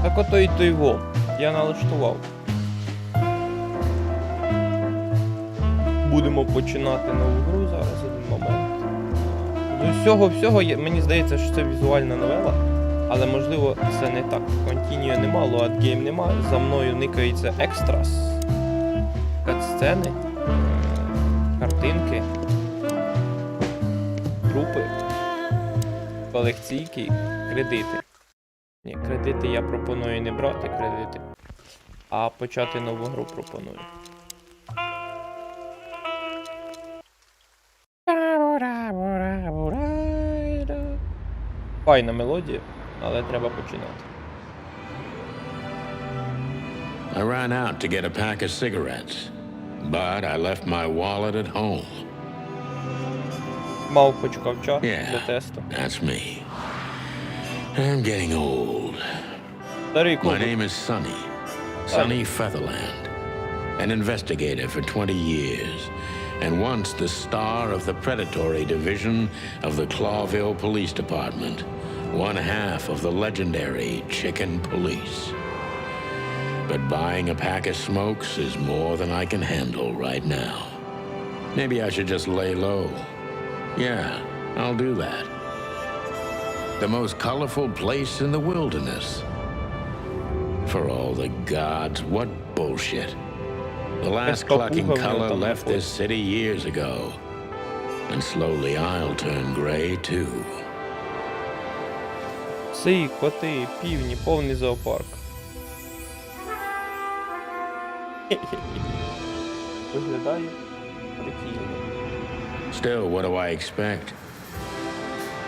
Так ото і той во. Я налаштував. Будемо починати нову гру зараз, один момент. З усього, мені здається, що це візуальна новела, але можливо це не так. Continue нема, Load Game нема, за мною никаються екстрас, катсцени, картинки, трупи, колекційки, кредити. Ні, кредити я пропоную не брати, кредити, а почати нову гру пропоную. Файна мелодія, але треба починати. I ran out to get a pack of cigarettes, but I left my wallet at home. Мав почекав для тесту. That's me. I'm getting old. My name is Sonny Featherland, an investigator for 20 years, and once the star of the predatory division of the Clawville Police Department, one half of the legendary Chicken Police. But buying a pack of smokes is more than I can handle right now. Maybe I should just lay low. Yeah, I'll do that. The most colorful place in the wilderness. For all the gods, what bullshit. The last clucking color left this city years ago. And slowly I'll turn gray too. Пси, коти, півні, повний зоопарк. Виглядає прикольно. Still, what do I expect?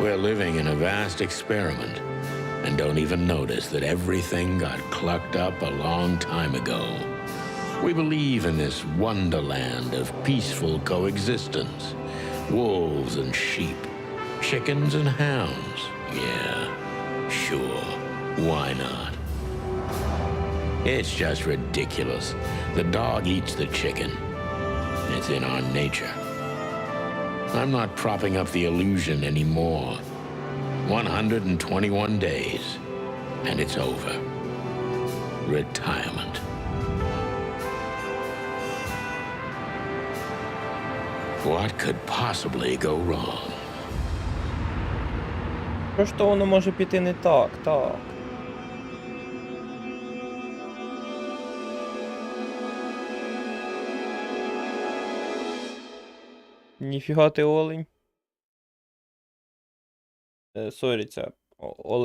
We're living in a vast experiment and don't even notice that everything got clucked up a long time ago. We believe in this wonderland of peaceful coexistence. Wolves and sheep, chickens and hounds. Yeah, sure, why not? It's just ridiculous. The dog eats the chicken. It's in our nature. I'm not propping up the illusion anymore. 121 days, and it's over. Retirement. What could possibly go wrong? Що ж то воно може піти не так, так. Ніфіга ти олень. Сорі, ця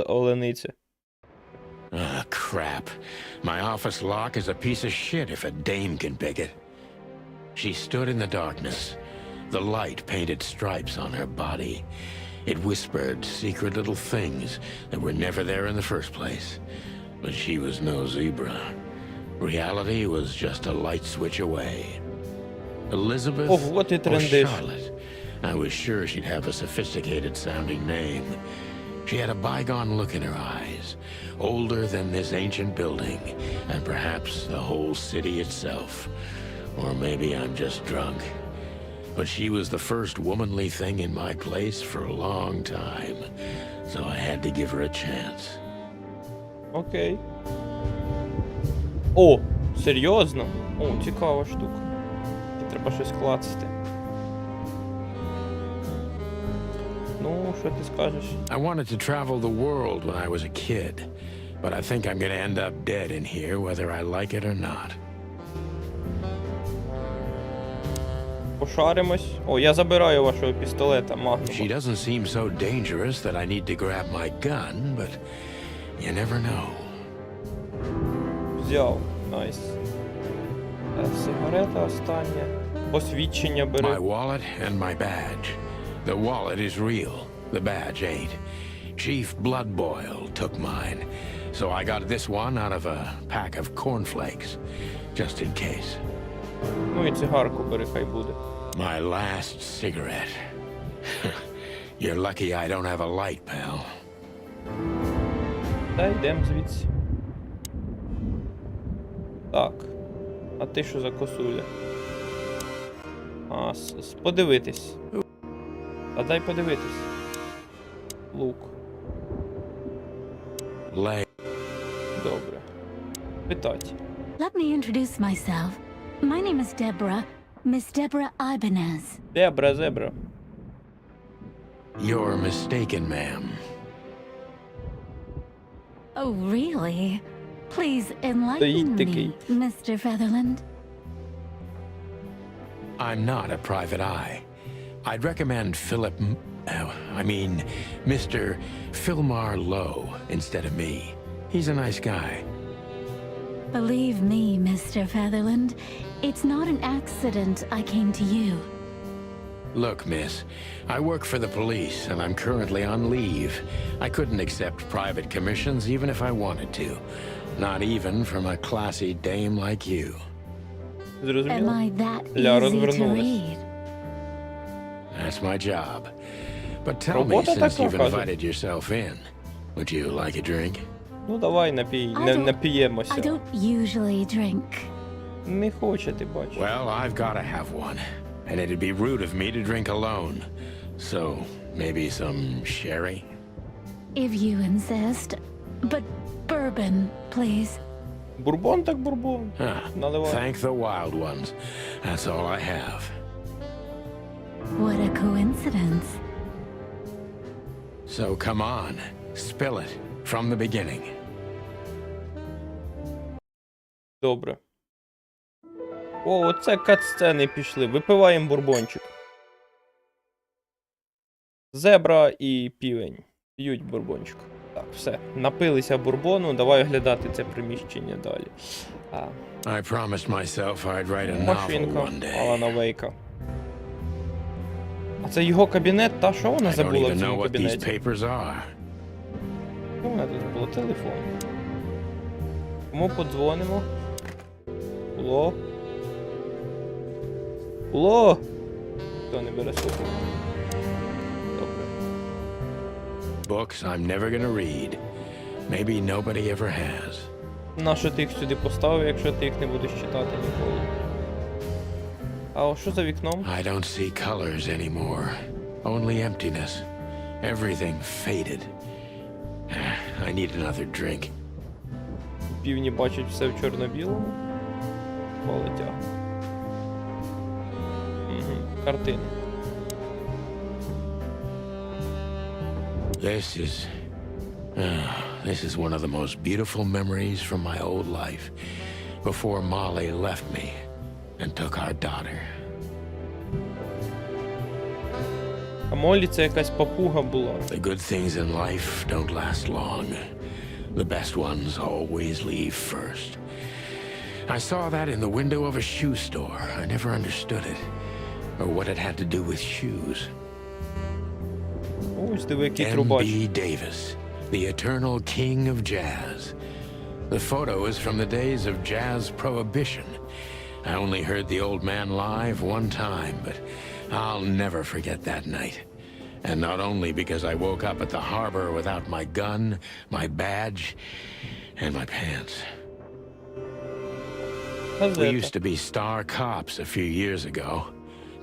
олениця. Crap. My office lock is a piece of shit if a dame can pick it. She stood in the darkness. The light painted stripes on her body. It whispered secret little things that were never there in the first place. But she was no zebra. Reality was just a light switch away. Elizabeth or Charlotte. I was sure she'd have a sophisticated sounding name. She had a bygone look in her eyes, older than this ancient building, and perhaps the whole city itself. Or maybe I'm just drunk. But she was the first womanly thing in my place for a long time, so I had to give her a chance. Окей. О, серйозно? О, цікава штука. Треба щось клацати. Ну, що ти скажеш? I wanted to travel the world when I was a kid, but I think I'm gonna end up dead in here whether I like it or not. Пошаримось. О, я забираю вашого пістолета, Магнума. She doesn't seem so dangerous that I need to grab my gun, but you never know. Взяв. Найс. Сигарета остання. Посвідчення бери. My wallet and my badge. The wallet is real. The badge ain't. Chief Bloodboil took mine, so I got this one out of a pack of cornflakes, just in case. Ну і цигарку бери, хай буде. My last cigarette. You're lucky I don't have a light, pal. Та йдем звідси. Так. А ти що за косуля? А, подивитись. А дай подивитись. Лук. Добре. Питать. Let me introduce myself. My name is Deborah, Miss Deborah Ibanez. Дебра, зебра. You're mistaken, ma'am. Oh, really? Please enlighten Стоїть me, такий. Mr. Featherland. I'm not a private eye. I'd recommend Mr. Philmar Lowe instead of me. He's a nice guy. Believe me, Mr. Featherland, it's not an accident I came to you. Look, miss, I work for the police and I'm currently on leave. I couldn't accept private commissions even if I wanted to. Not even from a classy dame like you. Am Зрозуміло? I that Ля easy to розвернулась. read? That's my job. But tell me, Робота since you've така, каже. invited yourself in, would you like a drink? Ну давай нап'ємося. I don't usually drink. Не хоче, ти бачиш. Well, I've got to have one. And it'd be rude of me to drink alone. So, maybe some sherry? If you insist. But bourbon, please. Бурбон так бурбон. Наливай. Thank the wild ones. That's all I have. What a coincidence. So come on, spill it from the beginning. Добре. О, оце кат-сцени пішли. Випиваємо бурбончик. Зебра і півень. П'ють бурбончик. Так, все. Напилися бурбону, давай оглядати це приміщення далі. I promised myself I'd write a novel Машинка one day. Алана Вейка. А це його кабінет, та що вона I don't забула even в know цьому what these кабінеті? papers are. Що вона тут забула? Телефон. Кому подзвонимо? Алло? Алло? Хто не бере слуху? Добре. Books I'm never gonna read. Maybe nobody ever has. Нащо ти їх сюди поставив, якщо ти їх не будеш читати ніколи? А що за вікном? I don't see colors anymore. Only emptiness. Everything faded. I need another drink. Півні бачать все в чорно-білому. Полетя. Угу. Картини. This is one of the most beautiful memories from my old life. Before Molly left me and took our daughter. А Моллі це якась папуга була. The good things in life don't last long. The best ones always leave first. I saw that in the window of a shoe store. I never understood it, or what it had to do with shoes. Ось диви, який трубач. M.B. Davis, the eternal king of jazz. The photo is from the days of jazz prohibition. I only heard the old man live one time, but I'll never forget that night. And not only because I woke up at the harbor without my gun, my badge, and my pants. We used to be star cops a few years ago.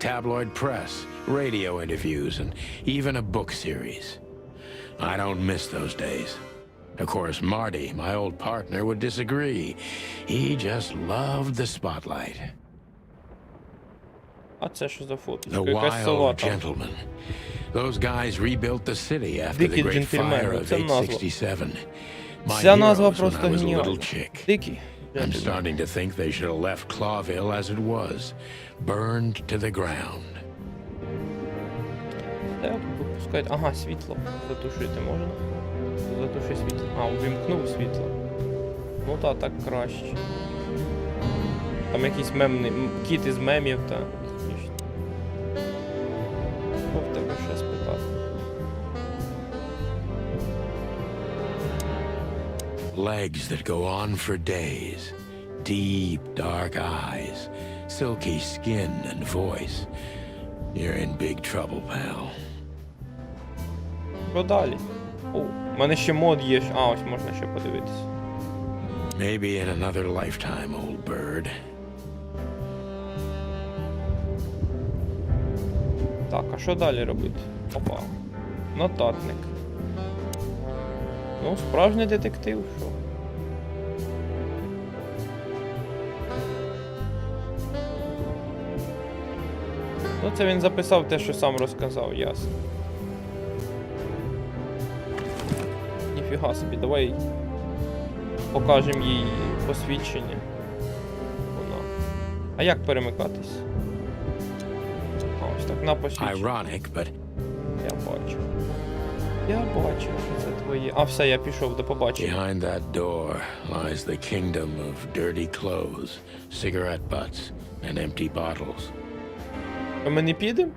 Tabloid press, radio interviews, and even a book series. I don't miss those days. Of course, Marty, my old partner, would disagree. He just loved the spotlight. А це що за фото? The Якась сова wild там. gentlemen. Those guys rebuilt the city after the Дикі great джентльмени, fire of це назва. 867. My Ця назва heroes when просто I was a little геніальна. chick. Дикі. I'm starting to think they should have left Clawville as it was, burned to the ground. Де випускають? Ага, світло. Затушити можна? Затуши світло. А, увімкнув світло. Ну та так краще. Там якийсь мемний кіт із мемів, та смішно. Що в тебе ще спитати? Legs that go on for days, deep dark eyes, silky skin and voice. You're in big trouble, pal. Що далі? О, в мене ще мод є. А, ось можна ще подивитися. Maybe in another lifetime, old bird. Так, а що далі робити? Опа. Нотатник. Ну, справжній детектив, що? Ну, це він записав те, що сам розказав, ясно. Ніфіга собі, давай покажемо їй посвідчення. Вона. А як перемикатись? А, ось так, на посвідчення. Ironic, but Я бачу. Я бачу, що це твоє. А, все, я пішов, до побачення. behind that door lies the kingdom of dirty clothes, cigarette butts, and empty bottles. Ми не підемо?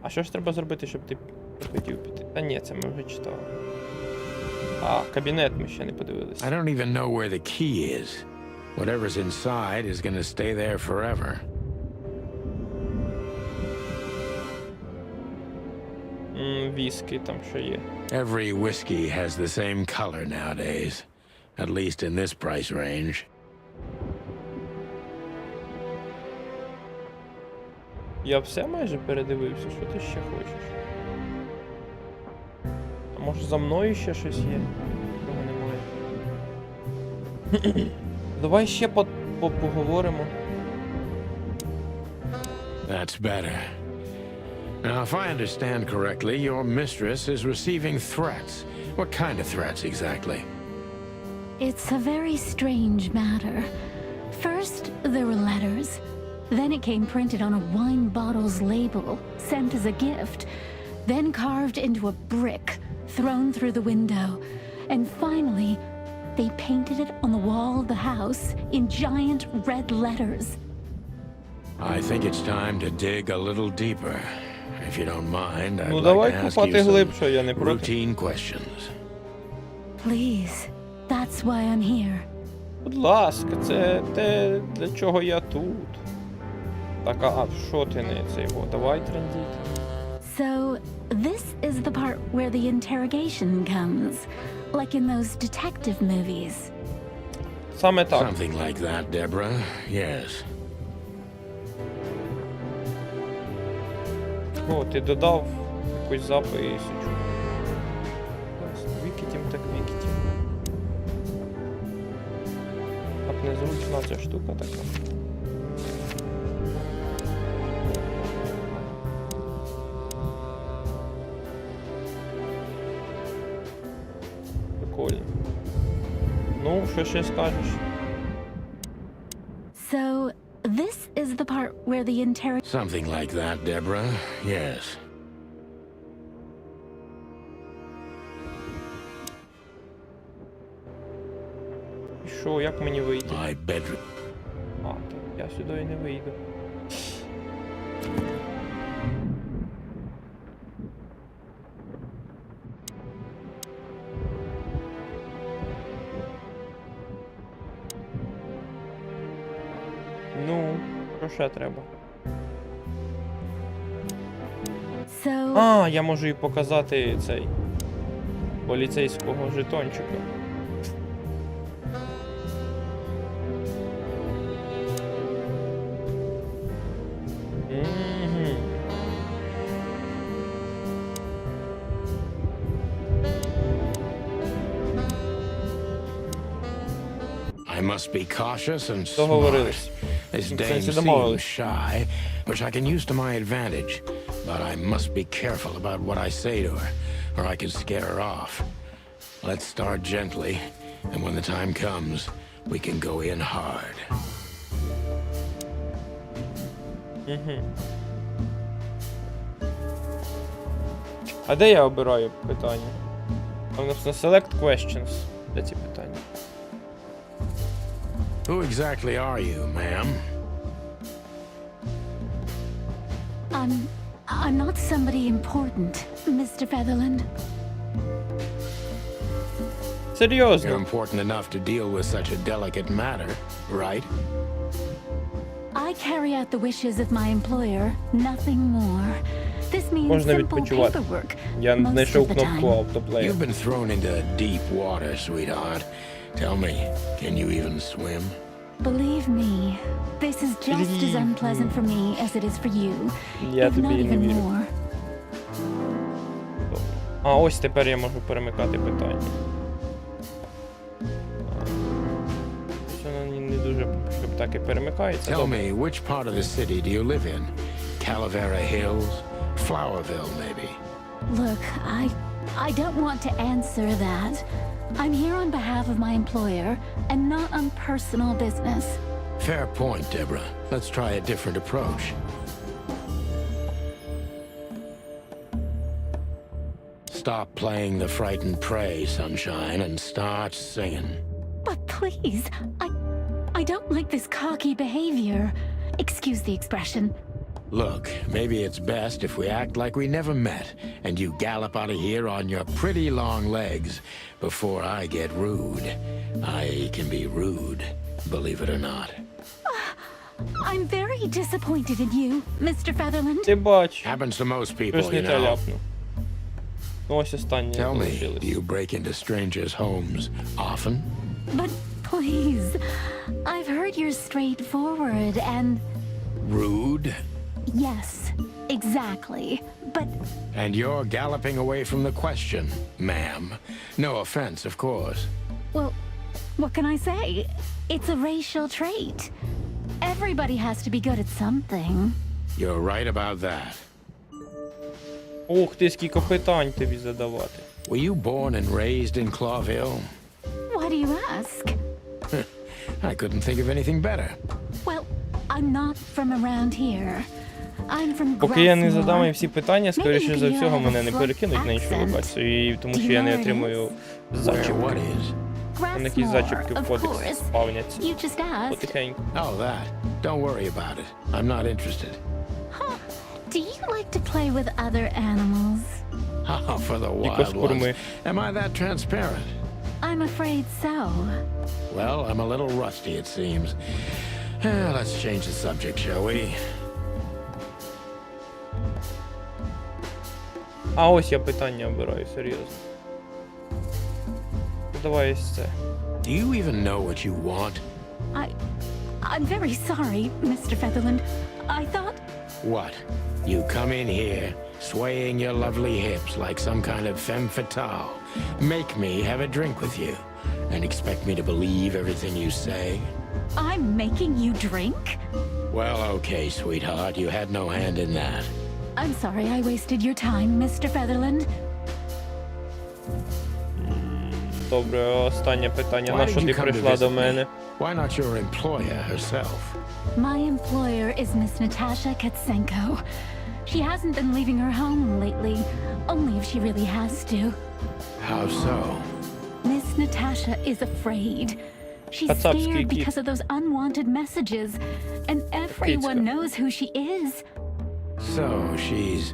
А що ж треба зробити, щоб ти хотів піти? Та ні, це ми вже читали. А, кабінет ми ще не подивилися. I don't even know where the key is. Whatever's inside is gonna stay there forever. Віскі там що є. Every whiskey has the same color nowadays, at least in this price range. Я все майже передивився, що ти ще хочеш? А може за мною ще щось є? Цього немає. Давай ще поговоримо. That's better. Now, if I understand correctly, your mistress is receiving threats. What kind of threats exactly? It's a very strange matter. First, there were letters. Then it came printed on a wine bottle's label, sent as a gift. Then carved into a brick, thrown through the window. And finally, they painted it on the wall of the house in giant red letters. I think it's time to dig a little deeper. If you don't mind, I'd Ну like давай to ask копати you some глибше, я не проти. routine questions. Please, that's why I'm here. Будь ласка, це те, для чого я тут. Так, а що ти не це його? Давай трендіть. So, this is the part where the interrogation comes, like in those detective movies. Саме так. Something like that, Deborah. Yes. О, ти додав якусь записочку. Вікітім так вікітім. Так незручна ця штука така. Прикольно. Ну, що ще скажеш? So, this is the part where the Something like that, Deborah. Yes. І що, як мені вийти? My bedroom. А, так, я сюди і не вийду. Ну, що ще треба? So, А, я можу і показати цей поліцейського жетончика. Мгм. I must be cautious and smart. Договорились. This В dame сенсі seems домовились. shy, which I can use to my advantage. But I must be careful about what I say to her, or I could scare her off. Let's start gently, and when the time comes, we can go in hard. А де я обираю питання? А в нас на Select Questions. Де ці питання? Who exactly are you, ma'am? I'm not somebody important, Mr. Featherland. You're Серйозно? important enough to deal with such a delicate matter, right? I carry out the wishes of my employer, nothing more. This means Можна simple відпочивати. paperwork Я most знайшов of the кнопку time. автоплею. You've been thrown into deep water, sweetheart. Tell me, can you even swim? Believe me, this is just as unpleasant for me as it is for you, Я if тобі not не even вірю. more. А, ось тепер я можу перемикати питання. Воно не дуже, щоб так і перемикається. Tell Добре. me, which part of the city do you live in? Calavera Hills? Flowerville, maybe? Look, I don't want to answer that. I'm here on behalf of my employer and not on personal business. Fair point, Deborah. Let's try a different approach. Stop playing the frightened prey, Sunshine, and start singing. But please, I don't like this cocky behavior. Excuse the expression. Look, maybe it's best if we act like we never met, and you gallop out of here on your pretty long legs before I get rude. I can be rude, believe it or not. I'm very disappointed in you, Mr. Featherland. Ти бач, Happens to most people, щось you не те know. ляпнув. Ну ось останнє Tell me, do залишилось. you break into strangers' homes often? But please, I've heard you're straightforward and... Rude? Yes, exactly. But And you're galloping away from the question, ma'am. No offense, of course. well, what can I say? It's a racial trait. Everybody has to be good at something. You're right about that. Ух ти, скільки питань тобі задавати. Were you born and raised in Clawville? Why do you ask? I couldn't think of anything better. Well, I'm not from around here. I'm from Поки я не Grassmore. задам їм всі питання, скоріше за Maybe you всього have a мене не French перекинуть на іншу accent. локацію, і тому Do що you я know не where it отримую Where зачіпки. what is? Там якісь зачіпки Grassmore, в of кодексі course. спавняться. You just asked. Потихеньку. Oh, that. Don't worry about it. I'm not interested. Huh. Do you like to play with other animals? Oh, for the wild курми. ones. Am I that transparent? I'm afraid so. Well, I'm a little rusty, it seems. Let's change the subject, shall we? А ось я питання обираю, серйозно. Ну, давай ось це. Do you even know what you want? I'm very sorry, Mr. Featherland. I thought... What? You come in here, swaying your lovely hips like some kind of femme fatale, make me have a drink with you, and expect me to believe everything you say? I'm making you drink? Well, okay, sweetheart, you had no hand in that. I'm sorry I wasted your time, Mr. Featherland. Добре, останнє питання. Why На did що you ти come to прийшла до visit me? мене? Why not your employer herself? My employer is Miss Natasha Katsenko. She hasn't been leaving her home lately, only if she really has to. How so? Miss Natasha is afraid. She's Кацапський scared кіт. because of those unwanted messages, and everyone Кицька. knows who she is. So she's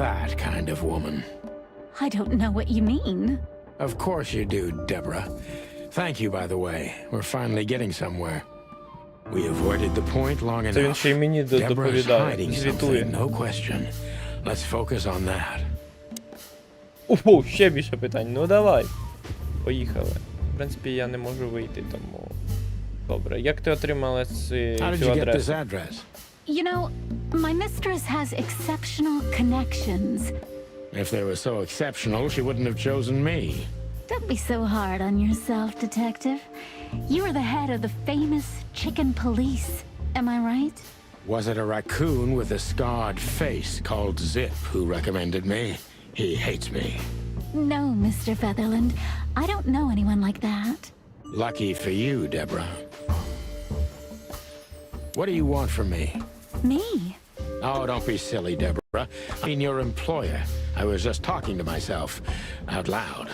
that kind of woman. I don't know what you mean. Of course you do, Deborah. Thank you, by the way. We're finally getting somewhere. We avoided the point long Це він enough. ще й мені Deborah's доповідає, hiding звітує. something, no question. Let's focus on that. Ого, ще більше питань. Ну давай. Поїхали. В принципі, я не можу вийти, тому... Добре. Як ти отримала How did цю you get this адресу? address? You know, my mistress has exceptional connections. If they were so exceptional, she wouldn't have chosen me. Don't be so hard on yourself, Detective. You are the head of the famous chicken police. Am I right? Was it a raccoon with a scarred face called Zip who recommended me? He hates me. No, Mr. Featherland. I don't know anyone like that. Lucky for you, Deborah. What do you want from me? Me? Oh, don't be silly, Deborah. I mean your employer. I was just talking to myself out loud.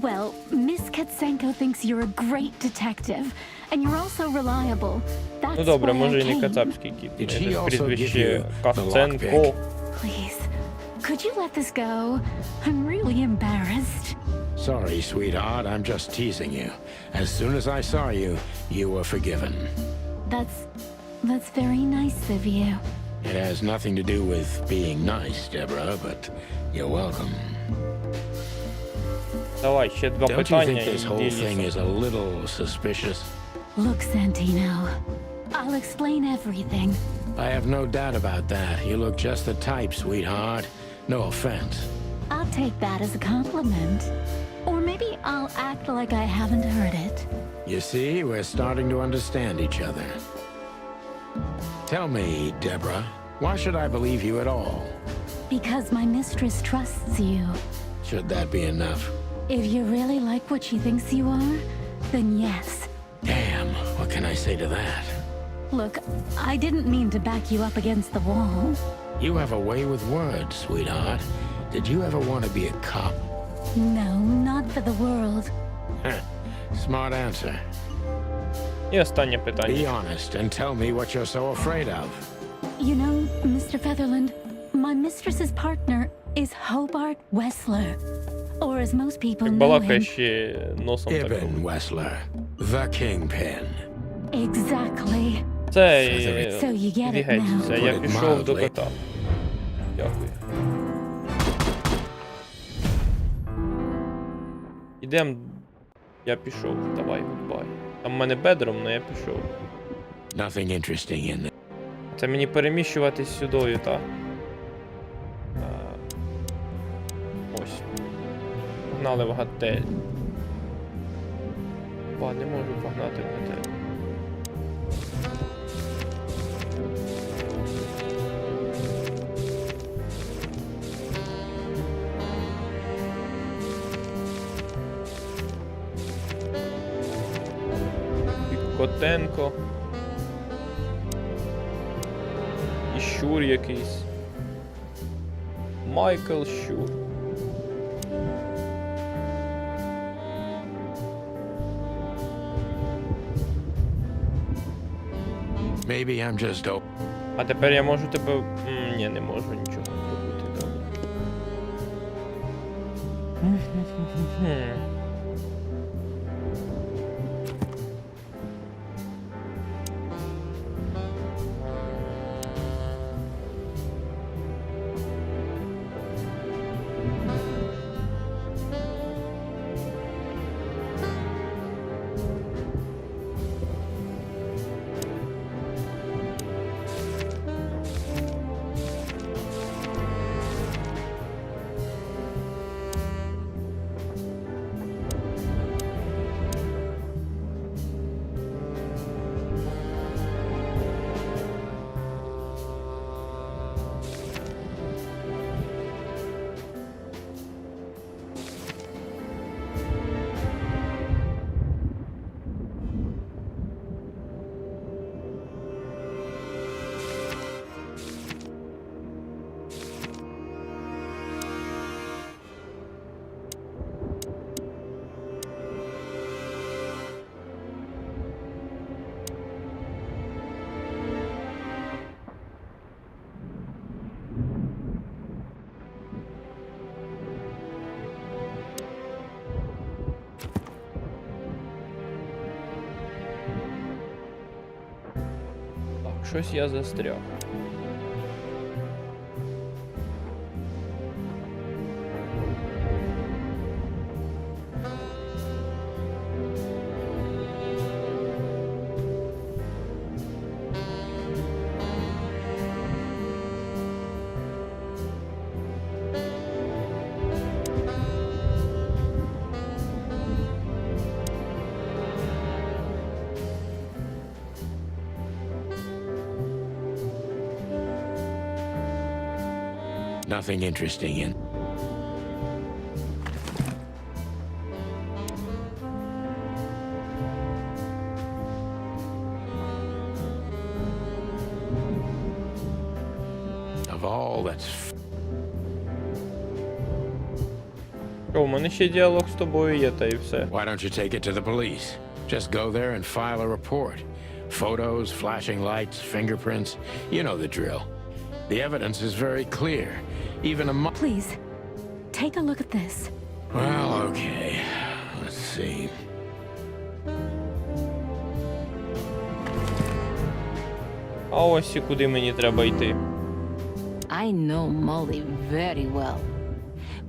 Well, Miss Katsenko thinks you're a great detective, and you're also reliable. That's Ну добре, why може I і не came. кацапський кіт. Did she also give Прізвище you the Кавценко. lockpick? Please, could you let this go? I'm really embarrassed. Sorry, sweetheart. I'm just teasing you. As soon as I saw you, you were forgiven. That's very nice of you. It has nothing to do with being nice, Deborah, but you're welcome. Давай, ще два Don't you питання think this і whole thing діліться. is a little suspicious? Look, Santino, I'll explain everything. I have no doubt about that. You look just the type, sweetheart. No offense. I'll take that as a compliment. Or maybe I'll act like I haven't heard it. You see, we're starting to understand each other. Tell me, Deborah, Why should I believe you at all? Because my mistress trusts you. Should that be enough? If you really like what she thinks you are, then yes. Damn, what can I say to that? Look, I didn't mean to back you up against the wall. You have a way with words, sweetheart. Did you ever want to be a cop? No, not for the world. Smart answer. І останнє Be питання. honest and tell me what you're so afraid of. You know, Mr. Featherland, my mistress's partner is Hobart Wessler. Or as most people Як know балакає him. ще носом так. Ibn Wessler, the Kingpin. Exactly. Це So you get it геть, now. це я Put it пішов до mildly. кота. Дякую. Ідем. Я пішов. Давай, гудбай. Там в мене бедром, але я пішов. Nothing interesting in there. Це мені переміщуватись сюдою, та? Ось. Погнали в готель. Ба, не можу погнати в готель. Котенко. І Щур якийсь. Майкл Щур. Maybe I'm just А тепер я можу тебе... Ні, не можу нічого зробити, добре. Щось я застряг. nothing interesting in. Of all that's У мене ще діалог з тобою є, та і все. Why don't you take it to the police? Just go there and file a report. Photos, flashing lights, fingerprints. You know the drill. The evidence is very clear. Even a Please, take a look at this. Well, okay. Let's see. А ось і куди мені треба йти. I know Molly very well.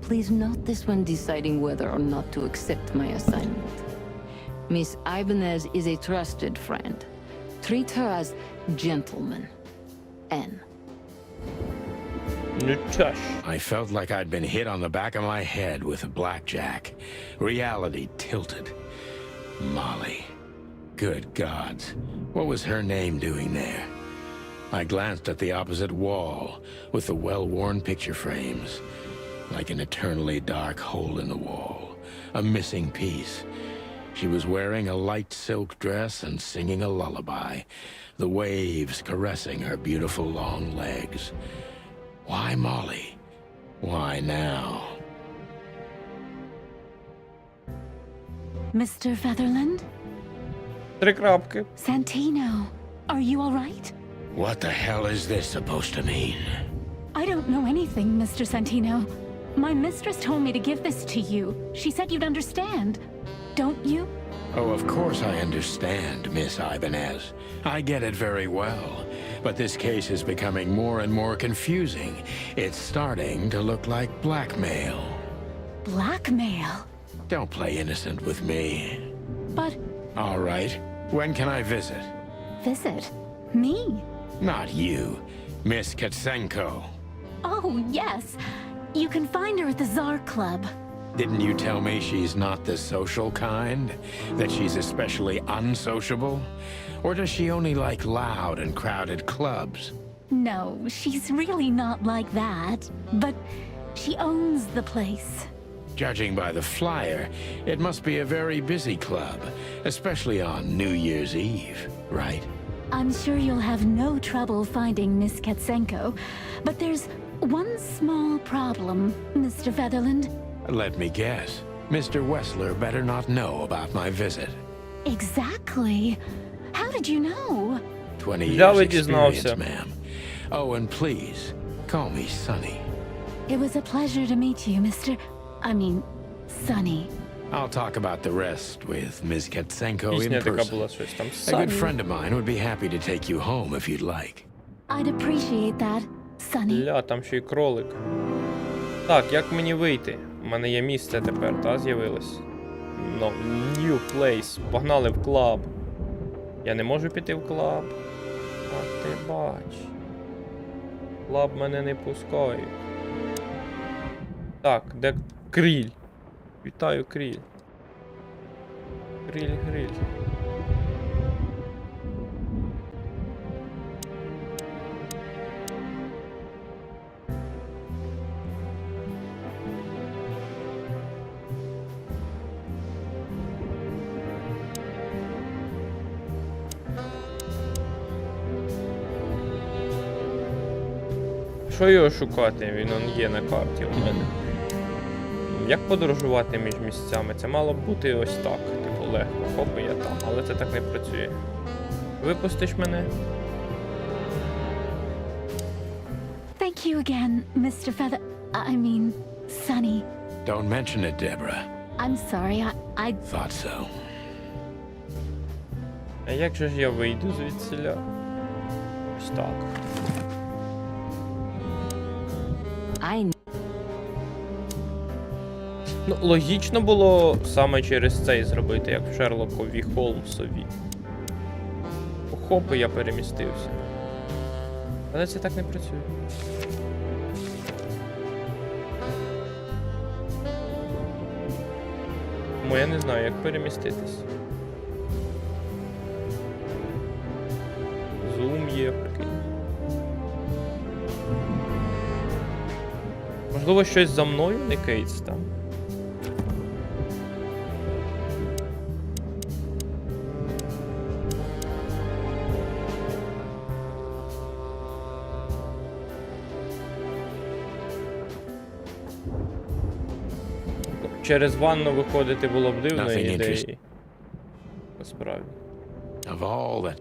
Please note this when deciding whether or not to accept my assignment. Miss Ibanez is a trusted friend. Treat her as gentleman. N. Ну чаш. I felt like I'd been hit on the back of my head with a blackjack. Reality tilted. Molly. Good gods. What was her name doing there? I glanced at the opposite wall with the well-worn picture frames, like an eternally dark hole in the wall, a missing piece. She was wearing a light silk dress and singing a lullaby, the waves caressing her beautiful long legs. Why Molly? Why now? Mr. Featherland? 3 крапки. Santino, are you all right? What the hell is this supposed to mean? I don't know anything, Mr. Santino. My mistress told me to give this to you. She said you'd understand. Don't you? Oh, of course I understand, Miss Ibanez. I get it very well. But this case is becoming more and more confusing. It's starting to look like blackmail. Blackmail? Don't play innocent with me. But All right. When can I visit? visit? Me? Not you. Miss Katsenko. Oh, yes. You can find her at the Tsar Club. Didn't you tell me she's not the social kind? That she's especially unsociable? Or does she only like loud and crowded clubs? No, she's really not like that. But she owns the place. Judging by the flyer, it must be a very busy club, especially on New Year's Eve, right? I'm sure you'll have no trouble finding Miss Katsenko. But there's one small problem, Mr. Featherland. Let me guess. Mr. Wessler better not know about my visit. Exactly. How did you know? 20 Я years дізнався. experience, ma'am. Oh, and please, call me Sonny. It was a pleasure to meet you, Sonny. I'll talk about the rest with Ms. Katsenko in Пісня така person. була щось там. A good friend of mine would be happy to take you home if you'd like. I'd appreciate that, Sonny. Ля, там ще й кролик. Так, як мені вийти? У мене є місце тепер, та, з'явилось. No, new place. Погнали в клаб. Я не можу піти в клаб. А ти бач. Клаб мене не пускають. Так, де Кріль? Вітаю, Кріль. Кріль. Що його шукати? Він он є на карті у мене. Як подорожувати між місцями? Це мало б бути ось так. Типу легко. Хоп, і я там. Але це так не працює. Випустиш мене? Thank you again, Mr. Sonny. Don't mention it, Deborah. I'm sorry, I Thought so. А як же ж я вийду звідсіля? Ось так. Ну, логічно було саме через цей зробити, як в Шерлокові Холмсові. Хоп, і я перемістився. Але це так не працює. Тому я не знаю, як переміститись. Зум є, прикинь. Можливо, щось за мною не кейс там. Через ванну виходити було б дивною Nothing ідеєю. Насправді. Of all that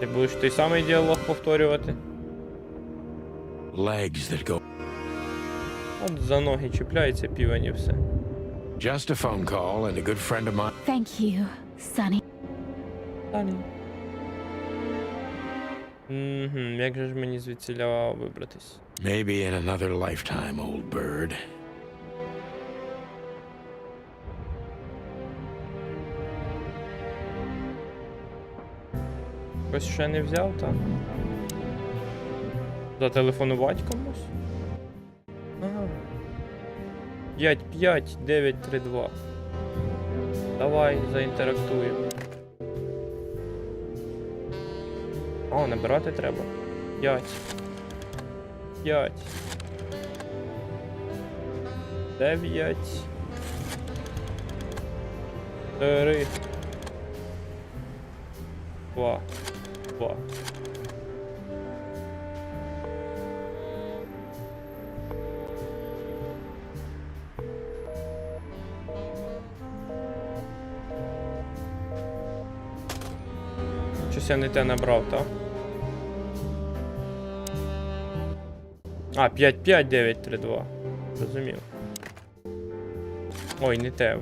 Ти будеш той самий діалог повторювати? legs that go. От за ноги чіпляється півень і все. Just a phone call and a good friend of mine. thank you, Sonny. Як же ж мені звідсіля вибратись? Maybe in another lifetime, old bird. Хтось ще не взяв, так? Зателефонувати комусь? Ага. 55932. Давай, заінтерактуємо. О, набирати треба. 5. 5. 9. 4. 2. 2. Щось я не те набрав, так? А, 5, 5, 9, 3, 2. Розумів. Ой, не те.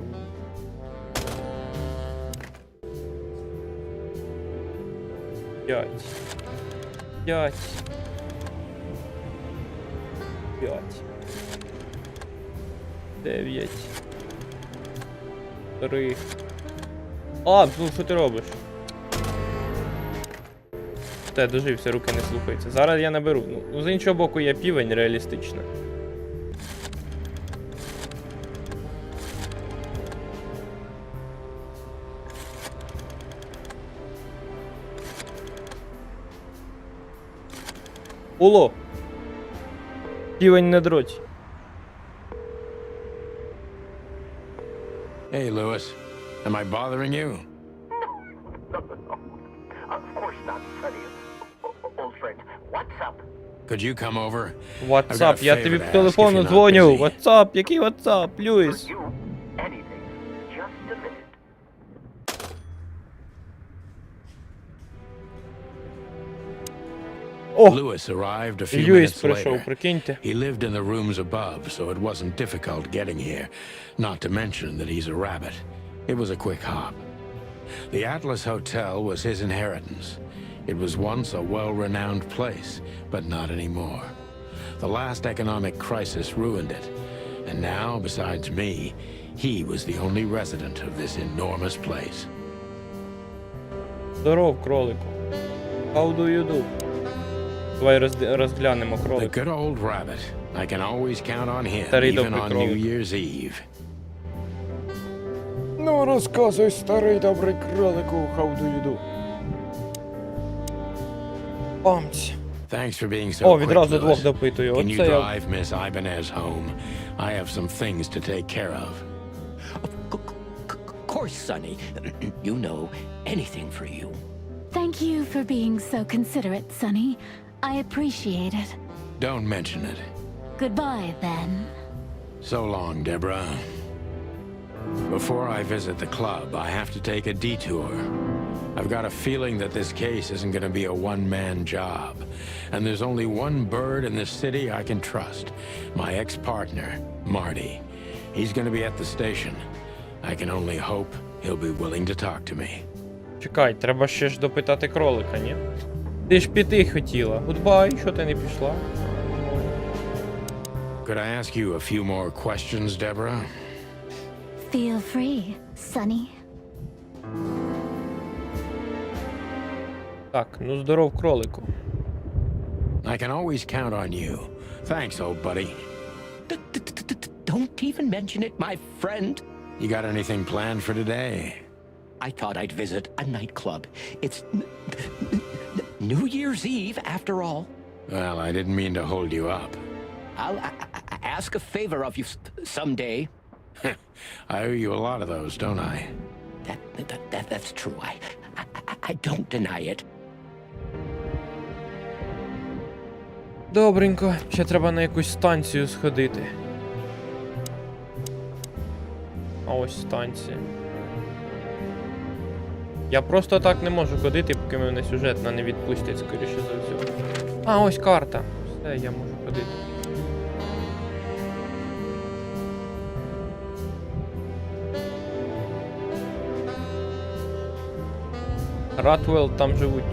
П'ять. 5. 5. 9. 3. А, ну що ти робиш? Та дожився, руки не слухаються. Зараз я наберу. Ну, з іншого боку, є півень реалістично. Уло! Півень на дроті. Hey, Lewis. Am I bothering you? Of course not, Sonny. Old friend, what's up? Could you come over? WhatsApp, я тобі favor to по телефону ask if you're not дзвоню. busy. WhatsApp, який WhatsApp, Льюіс? You? Anything. Just a minute. О, Lewis arrived a few Льюіс minutes прийшов, later. прикиньте. He lived in the rooms above, so it wasn't difficult getting here. Not to mention that he's a rabbit. It was a quick hop. The Atlas Hotel was his inheritance. It was once a well-renowned place, but not anymore. The last economic crisis ruined it. And now, besides me, he was the only resident of this enormous place. Здоров, кролику. How do you do? Давай розглянемо The кролика. good old rabbit. I can always count on him, Старий even добрий on кролик. New Year's Eve. Ну, розказуй, старий добрий кролику, how do you do? Пам'ять. Thanks for being so О, quick, відразу двох Lewis. допитую. Can you Оце я... drive Miss Ibanez home? I have some things to take care of. Of course, Sonny. You know, anything for you. Thank you for being so considerate, Sonny. I appreciate it. Don't mention it. Goodbye, then. So long, Deborah. Before I visit the club, I have to take a detour. I've got a feeling that this case isn't going to be a one-man job. And there's only one bird in this city I can trust. My ex-partner, Marty. He's going to be at the station. I can only hope he'll be willing to talk to me. Чекай, треба ще ж допитати кролика, ні? Ти ж піти хотіла. Гудбай, що ти не пішла? Could I ask you a few more questions, Deborah? Feel free, Sonny. Так, ну здоров, кролику. I can always count on you. Thanks, old buddy. Don't even mention it, my friend. You got anything planned for today? I thought I'd visit a nightclub. It's New Year's Eve, after all. Well, I didn't mean to hold you up. I'll ask a favor of you someday. I owe you a lot of those, don't I? That's true. I don't deny it. Добренько, ще треба на якусь станцію сходити. А ось станція. Я просто так не можу ходити, поки мене сюжетно не відпустять, скоріше за все. А, ось карта. Все, я можу ходити. Ратвелл, там живуть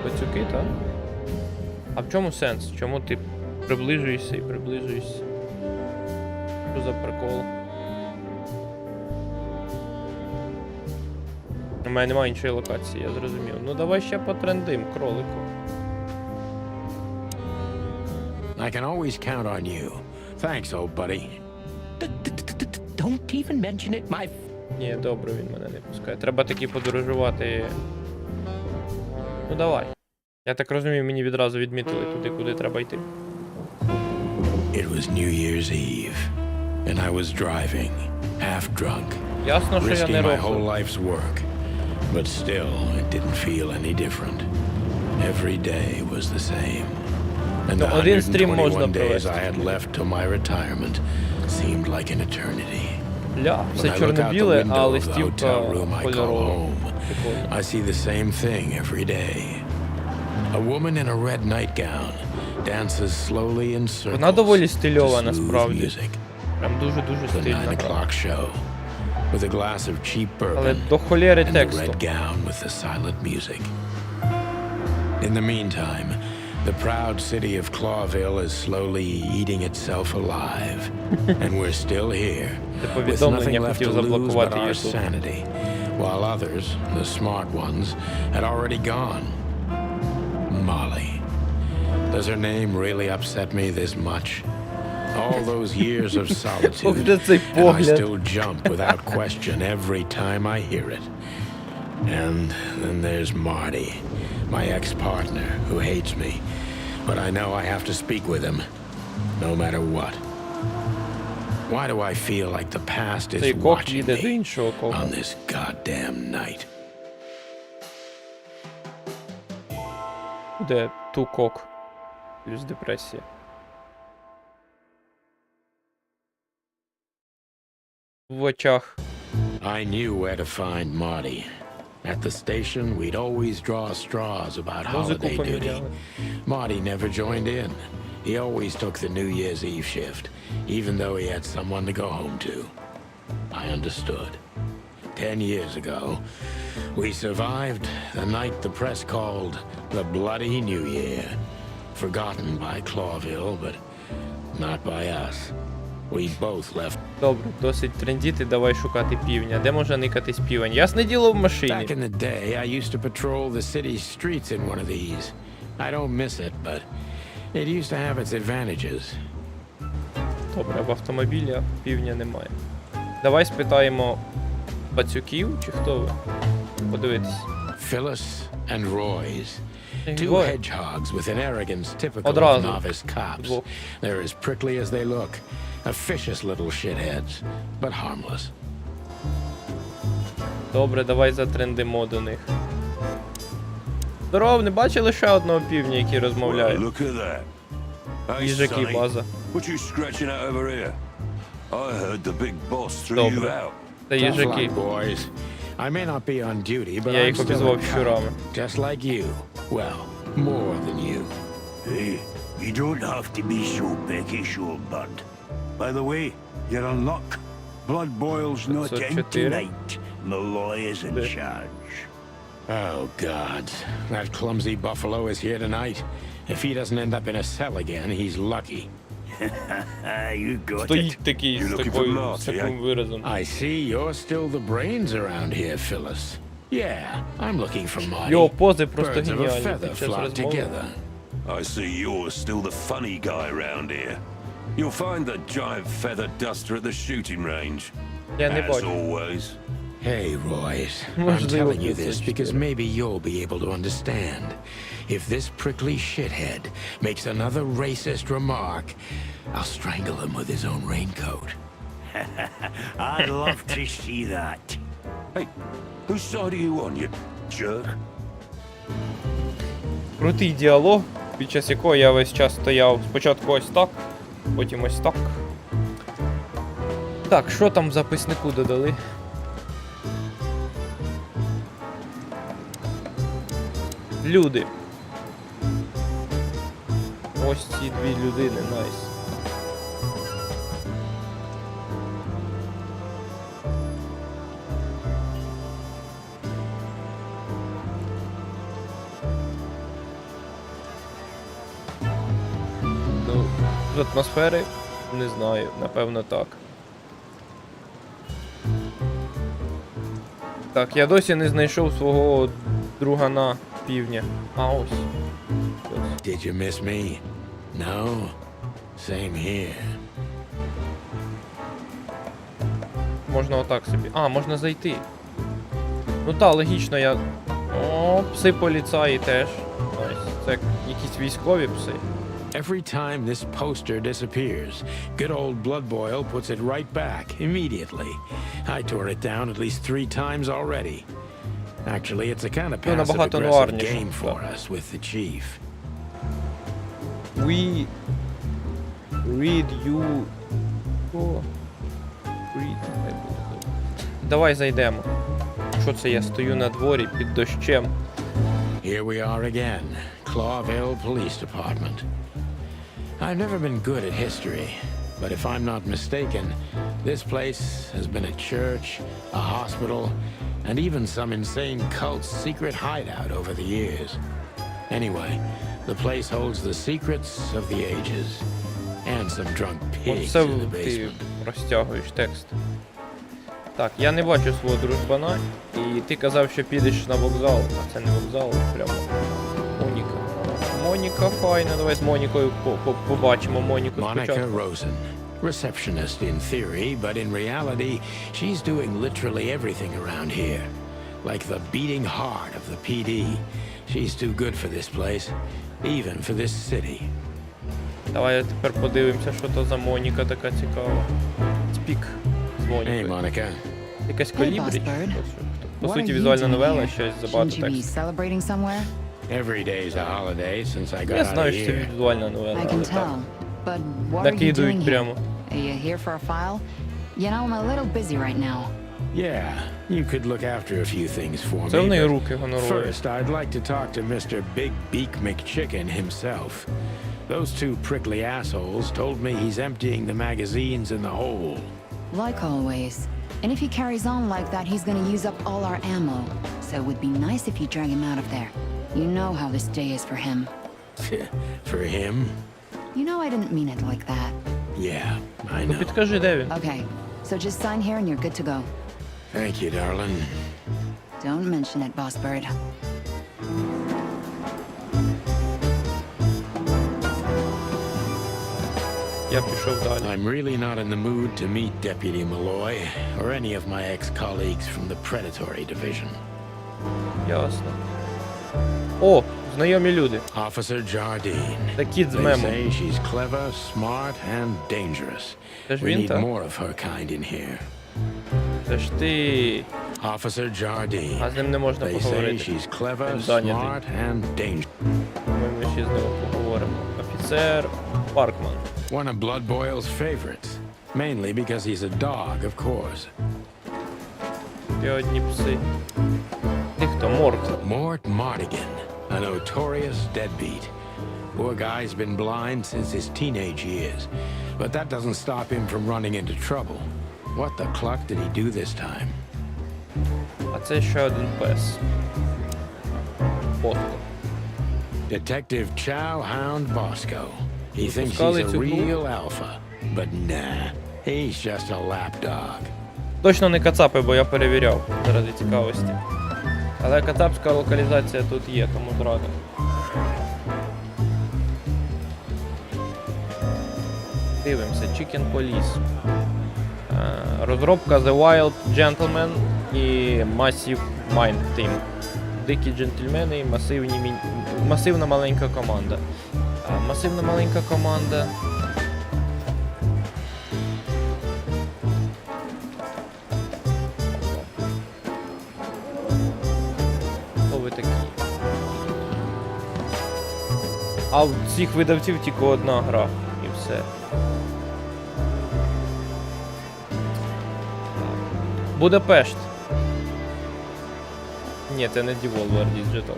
пацюки, так? А в чому сенс? Чому ти приближуєшся і приближуєшся? Що за прикол? У мене немає іншої локації, я зрозумів. Ну давай ще потрендим, кролику. I can always count on you. Thanks, old buddy. Don't even mention it, my... Ні, добре, він мене не пускає. Треба таки подорожувати. Ну давай. Я так розумію, мені відразу відмітили туди, куди треба йти. It was New Year's Eve, and I was driving, half drunk, Ясно, що я risking не my whole роблю. life's work. But still, it didn't feel any different. Every day was the same. And the один стрім можна 121 days провести. I had left till my retirement seemed like an eternity. Ля, When все I look out the чорно-біле, а window of the листівка hotel room I call кольорова. home, Прикольно. I see the same thing every day. A woman in a red nightgown dances slowly in circles Вона доволі to стильова, smooth насправді. music. Прям дуже-дуже The 9 стильно. o'clock show with a glass of cheap Але bourbon до холєри and the тексту. red gown with the silent music. In the meantime, the proud city of Clawville is slowly eating itself alive, and we're still here, with повідомлення nothing left хотів to lose but заблокувати our YouTube. sanity, while others, the smart ones, had already gone. Molly. Does her name really upset me this much? All those years of solitude, Ох, цей and I погляд. still jump without question every time I hear it. And then there's Marty, my ex-partner, who hates me. But I know I have to speak with him, no matter what. Why do I feel like the past is Цей кок watching їде до me іншого кока. on this goddamn night? Буде ту-кок. Плюс депресія. В очах. I knew where to find Marty. At the station, we'd always draw straws about Музику holiday duty. поміняли. Marty never joined in. He always took the New Year's Eve shift, even though he had someone to go home to. I understood. 10 years ago, we survived the night the press called the Bloody New Year. Forgotten by Clawville, but not by us. We both left. Добре, досить трендіти, давай шукати півня. Де може никатись півень? Ясне діло в Back машині. in the day, I used to patrol the city's streets in one of these. I don't miss it, but it used to have its advantages. Добре, в автомобілі півня немає. Давай спитаємо пацюків, чи хто ви? Подивитись. Phyllis and Roy's. Two Двоє. hedgehogs with an arrogance typical of Одразу. novice cops. Двох. They're as prickly as they look. Officious little shitheads, but harmless. Добре, давай затрендимо до них. Здоров, не бачили ще одного півня, який розмовляє? Well, look at that. Hey, Їжаки, Sonny, база. what you scratching at over here? I heard the big boss threw you Добре. out. Це Tough їжаки. luck, boys. I may not be on duty, but Я I'm їх still a обізвав щурами. cop, just like you. Well, more than you. Hey, you don't have to be so peckish, old bud. By the way, you're on luck. Blood boils not in 504. tonight. Malloy is in Де? charge. Oh, God. That clumsy buffalo is here tonight. If he doesn't end up in a cell again, he's lucky. Ah, you got Стоїть it. такий You з looking такою for з Marty, таким виразом. I see you're still the brains around here, Phyllis. Yeah, I'm looking for Marty. Його пози просто Birds of a геніальні feather під час flock розмови. together. I see you're still the funny guy around here. You'll find the giant feather duster at the shooting range. Я не As бачу. always. Hey, Royce. I'm Можливо, telling you this це because чотири. maybe you'll be able to understand. If this prickly shithead makes another racist remark, I'll strangle him with his own raincoat. I'd love to see that. Hey, whose side are you on, you jerk? Крутий діалог, під час якого я весь час стояв спочатку ось так, потім ось так. Так, що там в записнику додали? Люди. Ось ці дві людини, найс. Ну, з атмосфери не знаю, напевно так. Так, я досі не знайшов свого другана півня. А ось. Ось. Did you miss me? No? Same here. Можна отак собі. А, можна зайти. Ну так, логічно, я О, пси поліцаї теж. Ось, це якісь військові пси. Every time this poster disappears, good old Blood Boil puts it right back immediately. I tore it down at least 3 times already. Actually, it's a kind of набагато passive-aggressive нуарніше, game for так. us with the chief. We read you. О. Read. Давай зайдемо. Що це я стою на дворі під дощем? Here we are again, Clawville Police Department. I've never been good at history, but if I'm not mistaken, this place has been a church, a hospital, and even some insane cult's secret hideout over the years. Anyway, the place holds the secrets of the ages, and some drunk pigs Оце in the ти basement. розтягуєш текст. Так, я не бачу свого дружбана, і ти казав, що підеш на вокзал, а це не вокзал, прямо Моніка. Моніка файна, давай з Монікою побачимо Моніку Monica спочатку. Rosen, receptionist in theory, but in reality, she's doing literally everything around here. Like the beating heart of the PD. She's too good for this place, even for this city. Давай тепер подивимося, що то за Моніка така цікава. Спік з Hey, Монікою. Monica. Якась Hey, колібрі. Boss Bird. По What суті, are you візуальна doing новела, here? щось забагато Shouldn't you be тексту. celebrating somewhere? Every day's a holiday since I got Я out знаю, of що це here. візуальна новела, I але can так. tell. But what are you Накидують doing here? прямо. Are you here for a file? You know, I'm a little busy right now. Yeah, you could look after a few things for Це в me. неї but руки гонорові. First, I'd like to talk to Mr. Big Beak McChicken himself. Those 2 prickly assholes told me he's emptying the magazines in the hole. Like always. And if he carries on like that, he's gonna use up all our ammo. So it would be nice if you drag him out of there. You know how this day is for him. For him? You know I didn't mean it like that. Yeah, I Ну know. підкажи, де він? Okay, so just sign here and you're good to go. Thank you, darling. Don't mention it, Boss Bird. Я пішов далі. I'm really not in the mood to meet Deputy Malloy or any of my ex-colleagues from the Predatory Division. Ясно. О, знайомі люди. Officer Jardine. The kid's They memo. say she's clever, smart, and dangerous. Це ж We він need так? more of her kind in here. Це ж ти. Officer Jardine. А з ним не можна They say поговорити. she's clever, Він зайнятий. smart, and dangerous. Ми ще з ним поговоримо. Офіцер Паркман. One of Blood Boil's favorites. Mainly because he's a dog, of course. Є одні пси. Ти хто? Морт. Mort Mardigan, a notorious deadbeat. Poor guy's been blind since his teenage years, but that doesn't stop him from running into trouble. What the cluck did he do this time? А це ще один пес. Фотко. Detective Chow Hound Bosco. He thinks he's Випускали a цю гру? real alpha, but nah, he's just a lapdog. Точно не кацапи, бо я перевіряв заради цікавості. Але кацапська локалізація тут є, тому зрада. Дивимося, Chicken Police. Розробка The Wild Gentleman і Massive Mind Team. Дикі джентльмени і масивна маленька команда. Масивна маленька команда. Хто ви такі? А в цих видавців тільки одна гра і все. Будапешт. Ні, це не Devolver Digital.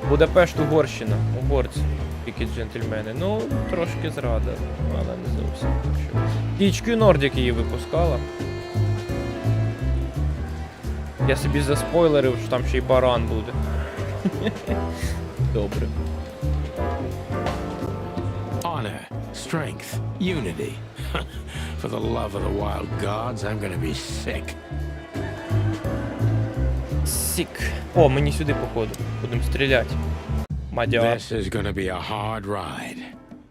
Будапешт, Угорщина. Угорці. Тільки джентльмени. Ну, трошки зрада, але не зовсім. THQ Nordic її випускала. Я собі заспойлерив, що там ще й баран буде. Добре. Honor, strength, unity. For the love of the wild gods, I'm gonna be sick. Сік. О, мені сюди походу. Будемо стріляти. Мадяр. This is gonna be a hard ride.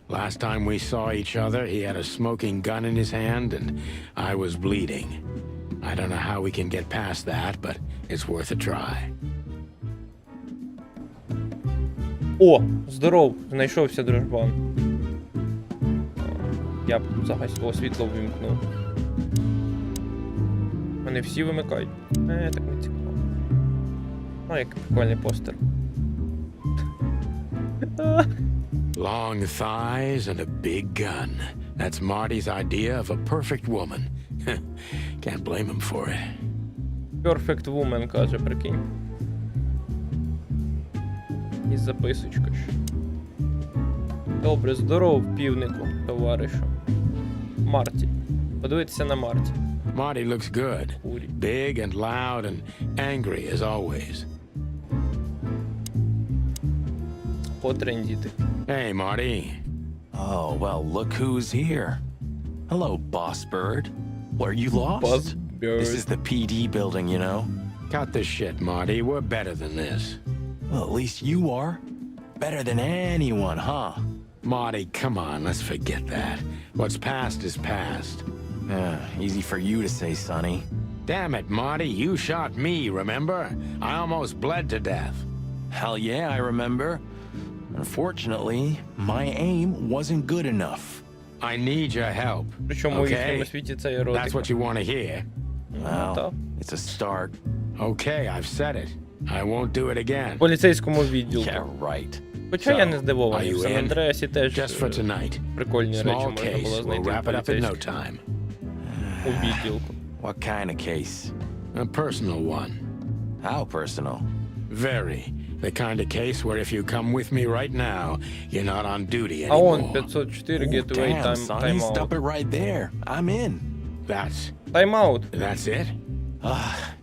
Last time we saw each other, he had a smoking gun in his hand, and I was bleeding. I don't know how we can get past that, but it's worth a try. О, здоров, знайшовся дружбан. Я б світло вимкнув. Вони всі вимикають. Так не цікаво. О, який прикольний постер. Long thighs and a big gun. That's Marty's idea of a perfect woman. Can't blame him for it. Perfect woman, каже, прикинь. І записочка ще. Добре, здоров, півнику, товаришу. Марті. Подивитися на Марті. Marty looks good. Big and loud and angry as always. Потрендіти. Hey, Marty. Oh, well, look who's here. Hello, Boss Bird. Were you lost? Boss Bird. This is the PD building, you know? Cut the shit, Marty. We're better than this. Well, at least you are. Better than anyone, huh? Marty, come on, let's forget that. What's past is past. Easy for you to say, Sonny. Damn it, Marty, you shot me, remember? I almost bled to death. Hell yeah, I remember. Unfortunately, my aim wasn't good enough. I need your help. Причому у їхньому світі це еротика. That's what you want to hear. Well, it's a start. Okay, I've said it. I won't do it again. В поліцейському відділку. Yeah, right. Хоча я не здивований, Are в you in? Сан-Андреасі теж Just for tonight. прикольні речі Small можна case. було We'll знайти wrap в it up in no поліцейському. time. У відділку. What kind of case? A personal one. How personal? Very. The kind of case where if you come with me right now, you're not on duty А он anymore. 504 Ooh, getaway damn, Sonny, stop тайм-аут. it right there. I'm in. Тайм-аут. That's it?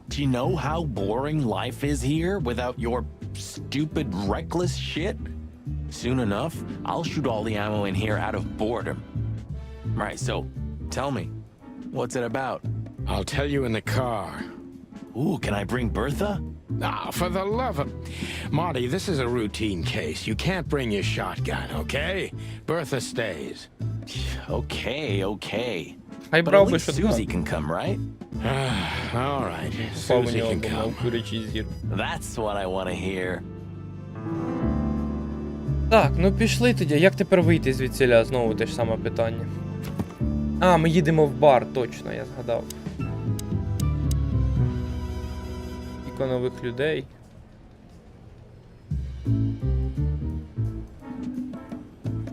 Do you know how boring life is here without your stupid, reckless shit? Soon enough, I'll shoot all the ammo in here out of boredom. Right, so, tell me, what's it about? I'll tell you in the car. Ooh, can I bring Bertha? Ah, for the love of... Marty, this is a routine case. You can't bring your shotgun, okay? Bertha stays. Okay. Хай But at брав би least шотган. Susie can come, right? All right. Впав у Susie нього, can бо мав come. курячий зір. That's what I want to hear. Так, ну пішли тоді. Як тепер вийти звідсіля? Знову те ж саме питання. А, ми їдемо в бар, точно, я згадав. Кілька нових людей.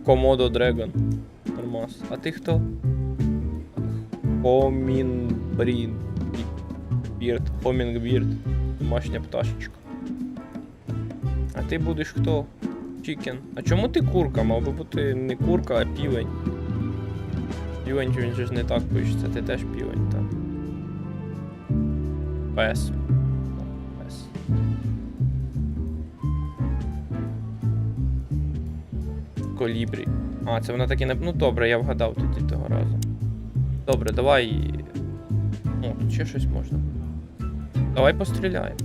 Комодо Дрегон. Нормас. А ти хто? Хомінгбірд. Домашня пташечка. А ти будеш хто? Чікен. А чому ти курка? Мав би бути не курка, а півень. Півень, він же ж не так пишеться, ти теж півень, так. Пес. Пес. Колібрі. А, це вона таки не... Ну добре, я вгадав тоді того разу. Добре, давай... О, тут ще щось можна. Давай постріляємо.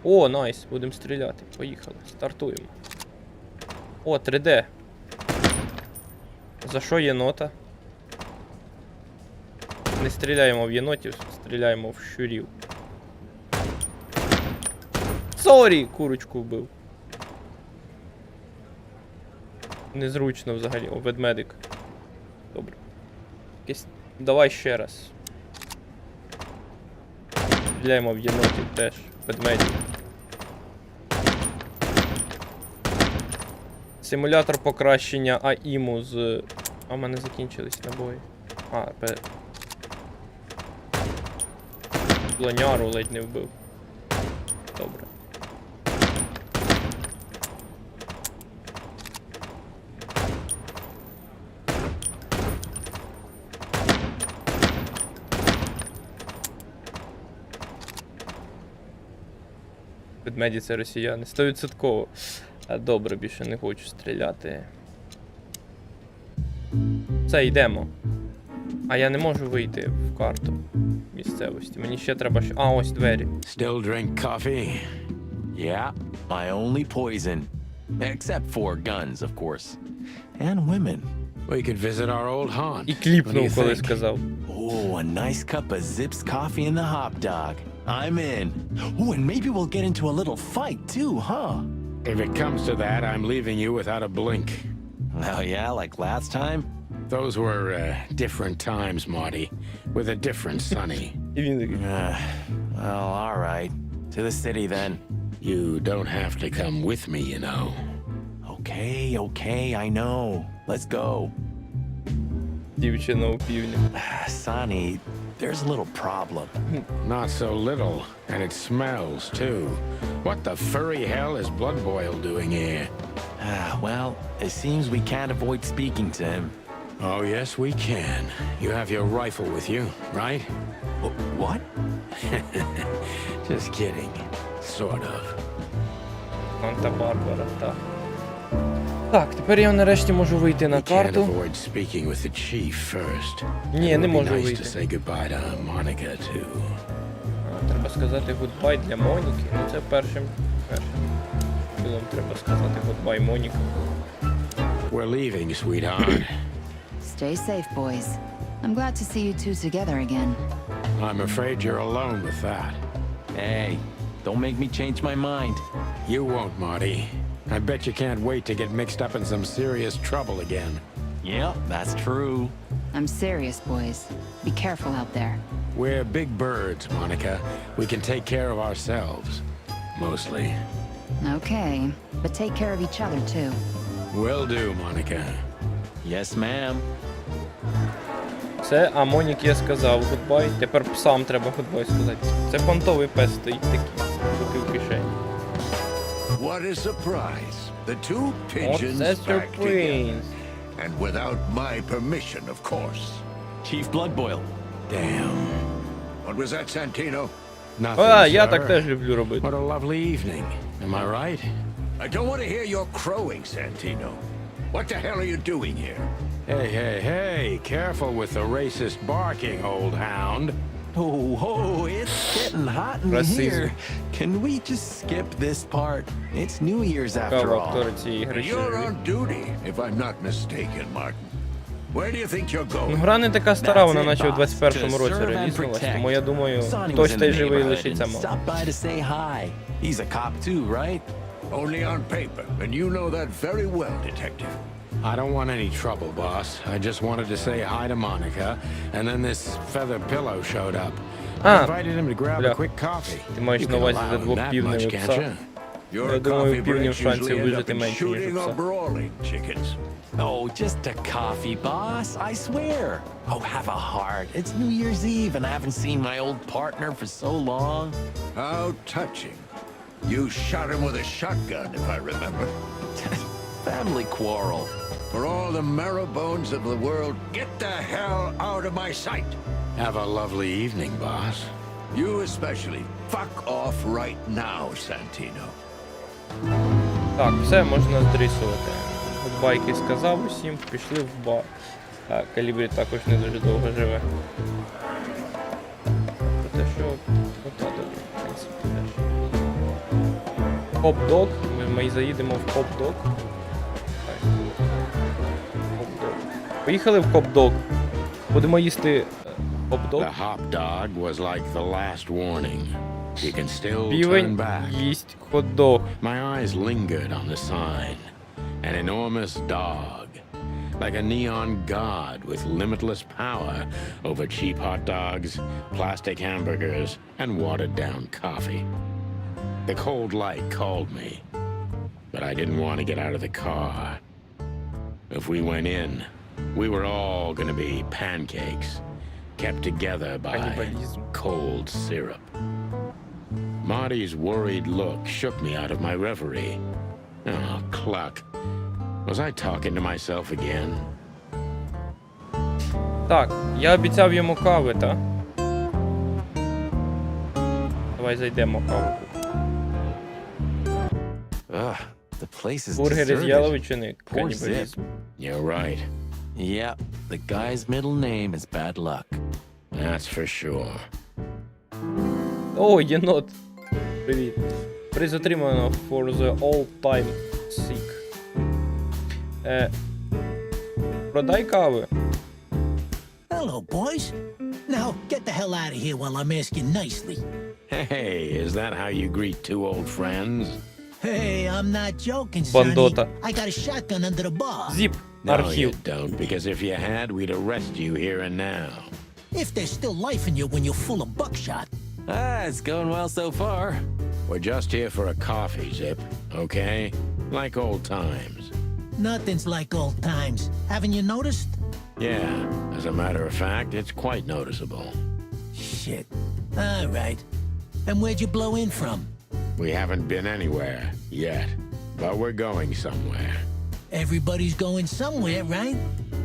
О, найс, будемо стріляти. Поїхали, стартуємо. О, 3D. За що єнота? Не стріляємо в єнотів, стріляємо в щурів. Сорі! Курочку вбив. Незручно взагалі. О, ведмедик. Добре. Якесь... Давай ще раз. Стріляємо в єнотів теж. Ведмедів. Симулятор покращення АІМу з... А в мене закінчились набої. Блоняру ледь не вбив. Добре. Ведмеді це росіяни. 100%. Добре, більше не хочу стріляти. Все, йдемо. А я не можу вийти в карту місцевості. Мені ще треба... А, ось двері. Still drink coffee? Yeah, my only poison. Except for guns, of course. And women. We could visit our old haunt. І What do you кліпнув, коли think? сказав. Oh, a nice cup of Zips coffee and the hot dog. I'm in. Oh, and maybe we'll get into a little fight too, huh? If it comes to that, I'm leaving you without a blink. Oh yeah, like last time? Those were different times, Marty, with a different Sonny. І він такий, Well, all right. To the city then. You don't have to come with me, you know. Okay, I know. Let's go. дівчина у півні. Sonny, there's a little problem. Not so little, and it smells, too. What the furry hell is Blood Boil doing here? Well, it seems we can't avoid speaking to him. Oh, yes, we can. You have your rifle with you, right? What? Just kidding. Sort of. Санта-Барбара, так. Так, тепер я нарешті можу вийти на You can't карту. avoid speaking with the chief first. Ні, It не would be можу nice to вийти. say goodbye to Monica, too. Треба сказати гудбай для Моніки. Ну це першим ділом треба сказати гудбай Моніка. We're leaving, sweetheart. Stay safe, boys. I'm glad to see you two together again. I'm afraid you're alone with that. Hey, don't make me change my mind. You won't, Marty. I bet you can't wait to get mixed up in some serious trouble again. Yep, that's true. I'm serious, boys. Be careful out there. We're big birds, Monica. We can take care of ourselves. Mostly. Okay, but take care of each other, too. Will do, Monica. Yes, ma'am. Це, а Монік я сказав гудбай, тепер псам треба гудбай сказати. Це понтовий пес стоїть такий, руки в кишені. What a surprise. The two pigeons Оце back together. сюрприз. And without my permission, of course. Chief Bloodboil. Damn. What was that, Santino? Nothing, А, я sir. так теж люблю робити. What a lovely evening. Am I right? I don't want to hear your crowing, Santino. What the hell are you doing here? Hey, careful with the racist barking, old hound. Oh, it's getting hot in Racism. here. Can we just skip this part? It's New Year's after Цікаво all. актори цієї гри. You're on duty, if I'm not mistaken, Martin. Where do you think you're Ну, going? гра не така стара, вона That's it, наче у boss. 21-му To році serve and релізнулась, protect. тому я думаю, Sonny хтось was in та й the живий neighborhood лишиться and мав. stopped by to say hi. He's a cop too, right? Only on paper, and you know that very well, Detective. I don't want any trouble, boss. I just wanted to say hi to Monica, and then this feather pillow showed up. I Ah. invited him to grab Бля. a quick coffee. Ти маєш You на can увазі allow за him двох that півневих much, can't пса? you? Your Я думаю, coffee півнів breaks шансів usually end вижити up in менше, ніж у shooting or пса. brawling, chickens. Oh, just a coffee, boss. I swear. Oh, have a heart. It's New Year's Eve, and I haven't seen my old partner for so long. How touching. You shot him with a shotgun, if I remember. Family quarrel. For all the marrow bones of the world, get the hell out of my sight. Have a lovely evening, boss. You especially. Fuck off right now, Santino. Так, все, можна здрісувати. Гудбайки сказав усім, пішли в бар. Так, Калібрі також не дуже довго живе. Проте що, отак, в принципі, теж. Хоп-дог, ми заїдемо в хоп-дог. Хоп-дог. Поїхали в хоп-дог. Будемо їсти хоп-дог. The hop dog was like the last warning. You can still turn Півень back. їсть хот-дог. My eyes lingered on the sign. An enormous dog, like a neon god with limitless power over cheap hot dogs, plastic hamburgers, and watered-down coffee. The cold light called me, but I didn't want to get out of the car. If we went in, we were all going to be pancakes, kept together by Cannibalism. cold syrup. Marty's worried look shook me out of my reverie. Oh, cluck. Was I talking to myself again? Так, я обіцяв йому кави, та? Давай зайдемо каву. Ugh, the place is Бургери з deserted. яловичини, Poor канібалізм. You're right. Yep, the guy's middle name is bad luck. That's for sure. О, єнот. Привіт. Приз отримано for the all-time sick. Продай кави. Hello, boys. Now, get the hell out of here while I'm asking nicely. Hey, is that how you greet two old friends? Hey, I'm not joking, Sonny. Бандота. I got a shotgun under the bar. Зіп, No, you архів. don't, because if you had, we'd arrest you here and now. If there's still life in you when you're full of buckshot. It's going well so far. We're just here for a coffee, Zip, okay? Like old times. Nothing's like old times. Haven't you noticed? Yeah, as a matter of fact, it's quite noticeable. Shit. All right. And where'd you blow in from? We haven't been anywhere yet, but we're going somewhere. Everybody's going somewhere, right?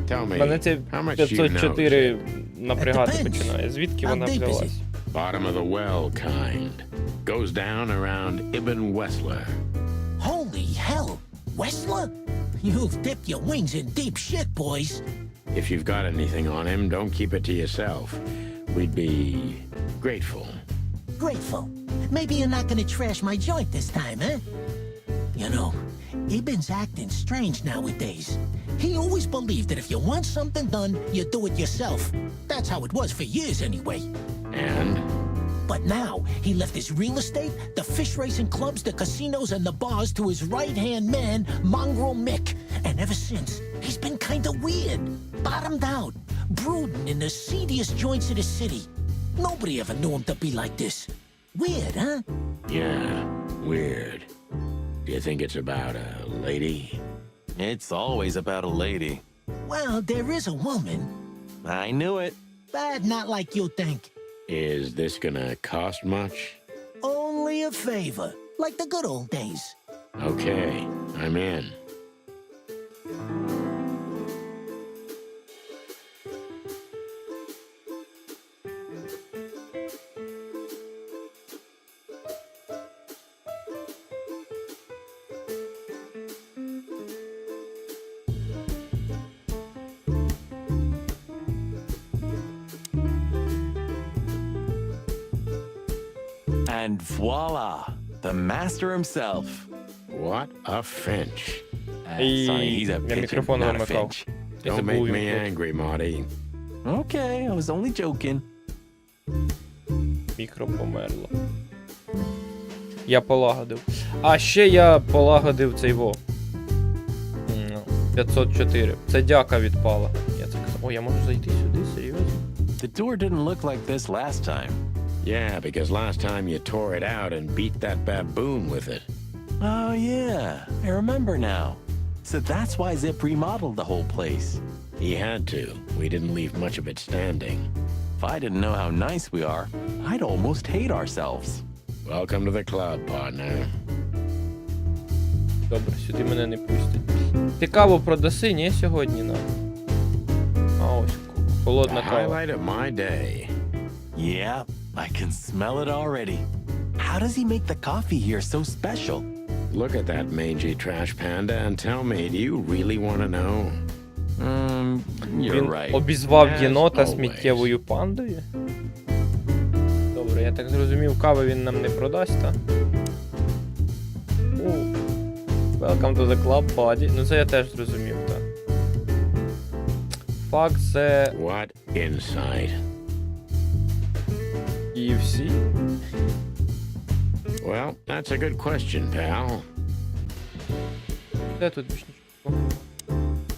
Tell me, Мене це how much do you know? 504 напрягати It depends. починає. Звідки How вона deep is взялась? it? Bottom of the well kind. Goes down around Ibn Wessler. Holy hell. Wessler? You've dipped your wings in deep shit, boys. If you've got anything on him, don't keep it to yourself. We'd be grateful. Grateful. Maybe you're not gonna trash my joint this time, eh? You know, Ibn's acting strange nowadays. He always believed that if you want something done, you do it yourself. That's how it was for years anyway. And? But now, he left his real estate, the fish racing clubs, the casinos, and the bars to his right-hand man, Mongrel Mick. And ever since, he's been kinda weird. Bottomed out, brooding in the seediest joints of the city. Nobody ever knew him to be like this. Weird, huh? Yeah, weird. Do you think it's about a lady? It's always about a lady. Well, there is a woman, I knew it. but not like you think. Is this gonna cost much? Only a favor, like the good old days. Okay, I'm in. And voila, the master himself. What a finch. Sorry, he's a Я pigeon, мікрофон not a вимикав. finch. Я Don't забув make me вимкнути angry, Marty. Okay, I was only joking. мікро померло. Я полагодив. А ще я полагодив цей во. 504. Це дяка відпала. Я це казав. О, я можу зайти сюди, серйозно? The door didn't look like this last time. Yeah, because last time you tore it out and beat that baboon with it. Oh yeah, I remember now. So that's why Zip remodeled the whole place. He had to. We didn't leave much of it standing. If I didn't know how nice we are, I'd almost hate ourselves. Welcome to the club, partner. Добре, сюди мене не пустять. Ти каву продаси, ні, сьогодні нам? А ось, The холодна кава. highlight of my day. Yeah, I can smell it already. How does he make the coffee here so special? Look at that mangy trash panda and tell me, do you really want to know? You're Він right. обізвав As єнота always. сміттєвою пандою? Добре, я так зрозумів, кави він нам не продасть, та? Welcome to the club, buddy. Ну це я теж зрозумів, так. Fuck the What insight? KFC? Well, that's a good question, pal. Де тут більш нічого?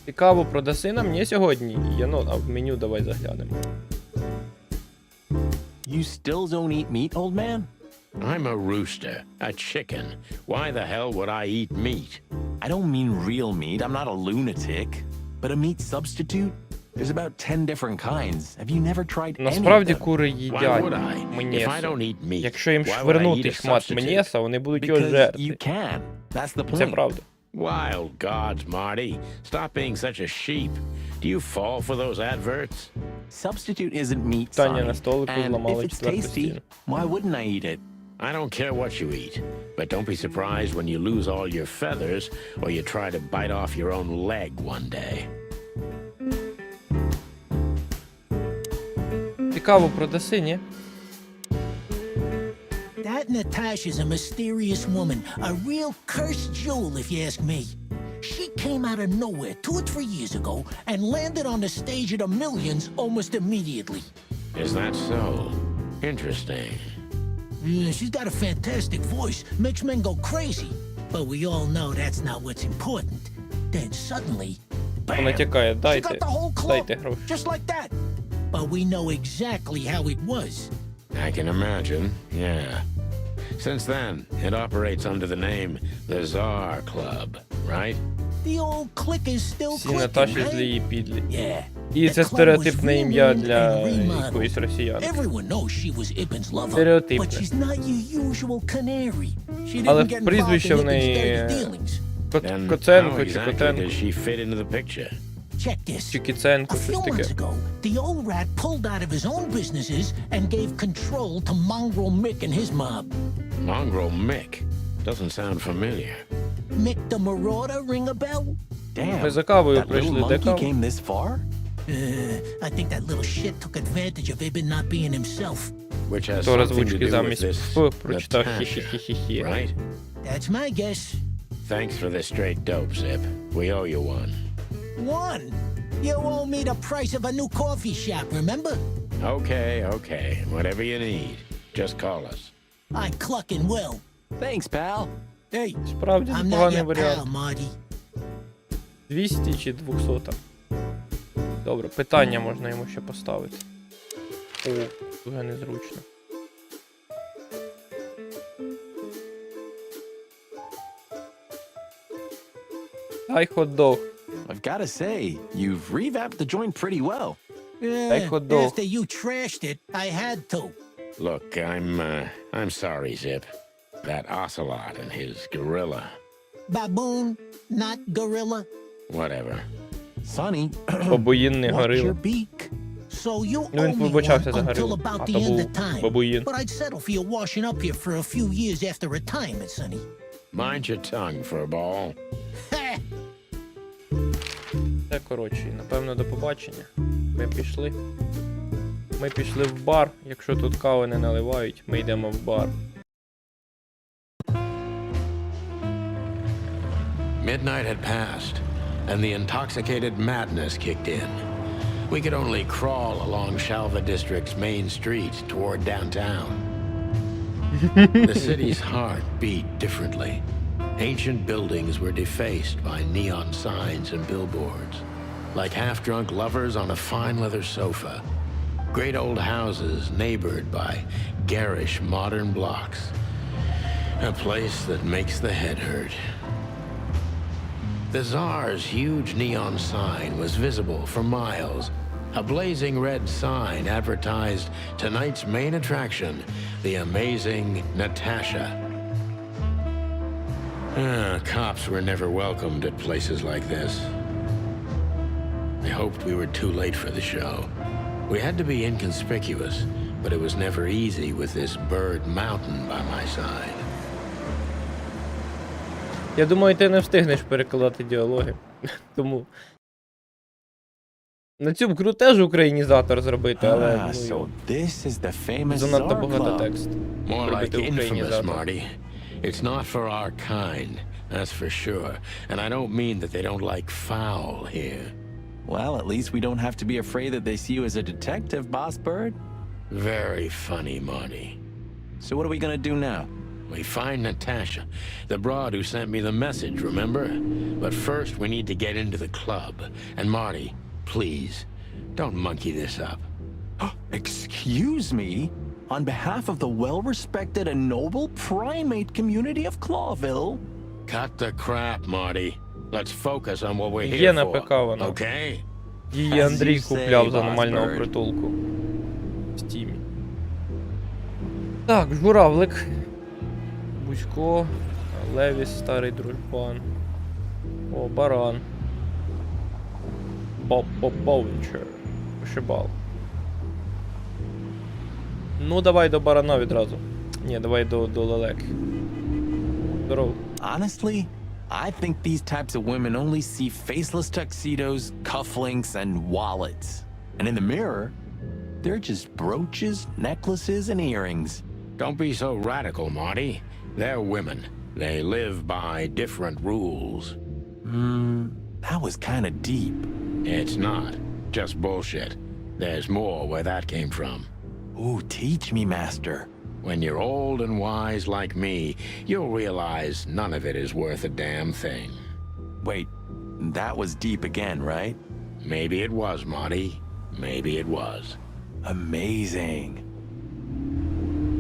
Ти каву продаси нам, ні, сьогодні? Єнот, а в меню давай заглянемо. You still don't eat meat, old man? I'm a rooster, a chicken. Why the hell would I eat meat? I don't mean real meat. I'm not a lunatic. But a meat substitute? There's about 10 different kinds. Have you never tried any of Насправді them? кури Why їдять would I? If I м'єсо. don't eat meat, Якщо їм why would I швирнути eat a шмат substitute? м'єса, вони будуть його Because you жерти. can. That's the Це point. правда. Wild gods, Marty. Stop being such a sheep. Do you fall for those adverts? Substitute isn't meat, Таня Sonny. на столику And зламала if it's четверту tasty, стіну. why wouldn't I eat it? I don't care what you eat, but don't be surprised when you lose all your feathers or you try to bite off your own leg one day. Ти каву продаси, ні? That Natasha's a mysterious woman, a real cursed jewel, if you ask me. She came out of nowhere 2 or 3 years ago and landed on the stage of the Millions almost immediately. Is that so? Interesting. Yeah, she's got a fantastic voice, makes men go crazy. But we all know that's not what's important. Then suddenly, Вона bam, тікає, she дайте, got the whole club, дайте гроші. just like that. But we know exactly how it was. I can imagine, yeah. Since then, it operates under the name the Tsar Club, right? The old clique is still Всі clicking, Наташі right? злі і підлі. Yeah. І The це club was стереотипне ім'я renamed для and remodeled. якоїсь росіянки. Everyone knows she was Ibn's lover, Стереотипне. but she's not your usual canary. She Але didn't get involved прізвище in в Ibn's неї dirty dealings. Then how Коценко чи exactly Котенко, does she fit into the picture? Check this. чи Кіценко, A щось few таке. months ago, the old rat pulled out of his own businesses and gave control to Mongrel Mick and his mob. Mongrel Mick. Doesn't sound familiar. Mick the Marauder, ring a bell? Damn, Ми за кавою that little прийшли, де monkey кава? came this far? I think that little shit took advantage of Ibn not being himself. Which has То something to озвучки do with замість this «ф» прочитав Natasha, хі-хі-хі-хі. right? That's my guess. Thanks for the straight dope, Zip. We owe you one. One. You owe me the price of a new coffee shop, remember? Okay. Whatever you need. Just call us. I clucking will. Thanks, pal. Hey, Справді I'm not непоганий your варіант. pal, Marty. 200 чи 200? Добре, питання можна йому ще поставити. О, дуже незручно. Дай хот-дог. I've got to say, you've revamped the joint pretty well. Дай Yeah, хот-дог. after you trashed it, I had to. Look, I'm sorry, Zip. That ocelot and his gorilla. Baboon, not gorilla. Whatever. Sonny, Бабуїнний watch your горил. beak. So you Ну, owe він me one вибачався за until горилу. about А the то end of був time. бабуїн. But I'd settle for you washing up here for a few years after retirement, Sonny. Mind your tongue for a ball. Ha! Це коротше, напевно, до побачення. Ми пішли. Ми пішли в бар. Якщо тут кави не наливають, ми йдемо в бар. Midnight had passed, and the intoxicated madness kicked in. We could only crawl along Shalva District's main street toward downtown. The city's heart beat differently. Ancient buildings were defaced by neon signs and billboards, like half-drunk lovers on a fine leather sofa. Great old houses neighbored by garish modern blocks. A place that makes the head hurt. The Tsar's huge neon sign was visible for miles. A blazing red sign advertised tonight's main attraction, the amazing Natasha. Cops were never welcomed at places like this. I hoped we were too late for the show. We had to be inconspicuous, but it was never easy with this bird mountain by my side. Я думаю, ти не встигнеш перекладати діалоги. Тому. На цьому кру теж українізатор зробити, але So this is the famous занадто Tsar багато Club. тексту. More like Зробити infamous, українізатор. Marty. It's not for our kind, that's for sure. And I don't mean that they don't like foul here. Well, at least we don't have to be afraid that they see you as a detective, Boss Bird. Very funny, Marty. So what are we gonna do now? We find Natasha, the broad who sent me the message, remember? But first, we need to get into the club. And Marty, please, don't monkey this up. Excuse me? On behalf of the well-respected and noble primate community of Clawville? Cut the crap, Marty. Let's focus on what we're Є here на for, ПК вона. okay? Її Андрій As you say, купляв за Boss нормального Bird. притулку. В Стімі. Так, журавлик. Бузько. Левіс, старий дружбан. О, баран. Бовенчер. Вишибал. Ну, давай до барана відразу. Ні, давай до лелеки. Здорово. Honestly, I think these types of women only see faceless tuxedos, cufflinks, and wallets. And in the mirror, they're just brooches, necklaces, and earrings. Don't be so radical, Marty. They're women. They live by different rules. That was kind of deep. It's not. Just bullshit. There's more where that came from. Ooh, teach me, Master. When you're old and wise like me, you'll realize none of it is worth a damn thing. Wait, that was deep again, right? Maybe it was, Marty. Maybe it was. Amazing.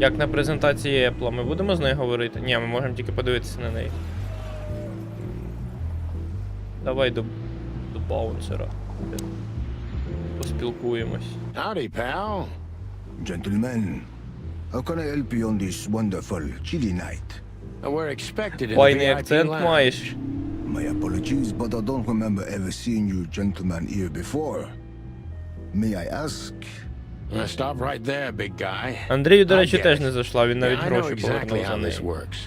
Як на презентації Apple, ми будемо з нею говорити? Ні, ми можемо тільки подивитися на неї. Давай до баунсера. Поспілкуємось. Howdy, pal. Gentlemen, how can I help you on this wonderful chilly night? We're expected in the Файний VIP акцент lounge. маєш. My apologies, but I don't remember ever seeing you gentlemen here before. May I ask? Stop right there, big guy. Андрію, до I'll речі, get теж it. не зайшла, він навіть I know гроші exactly повернув за how this неї. works.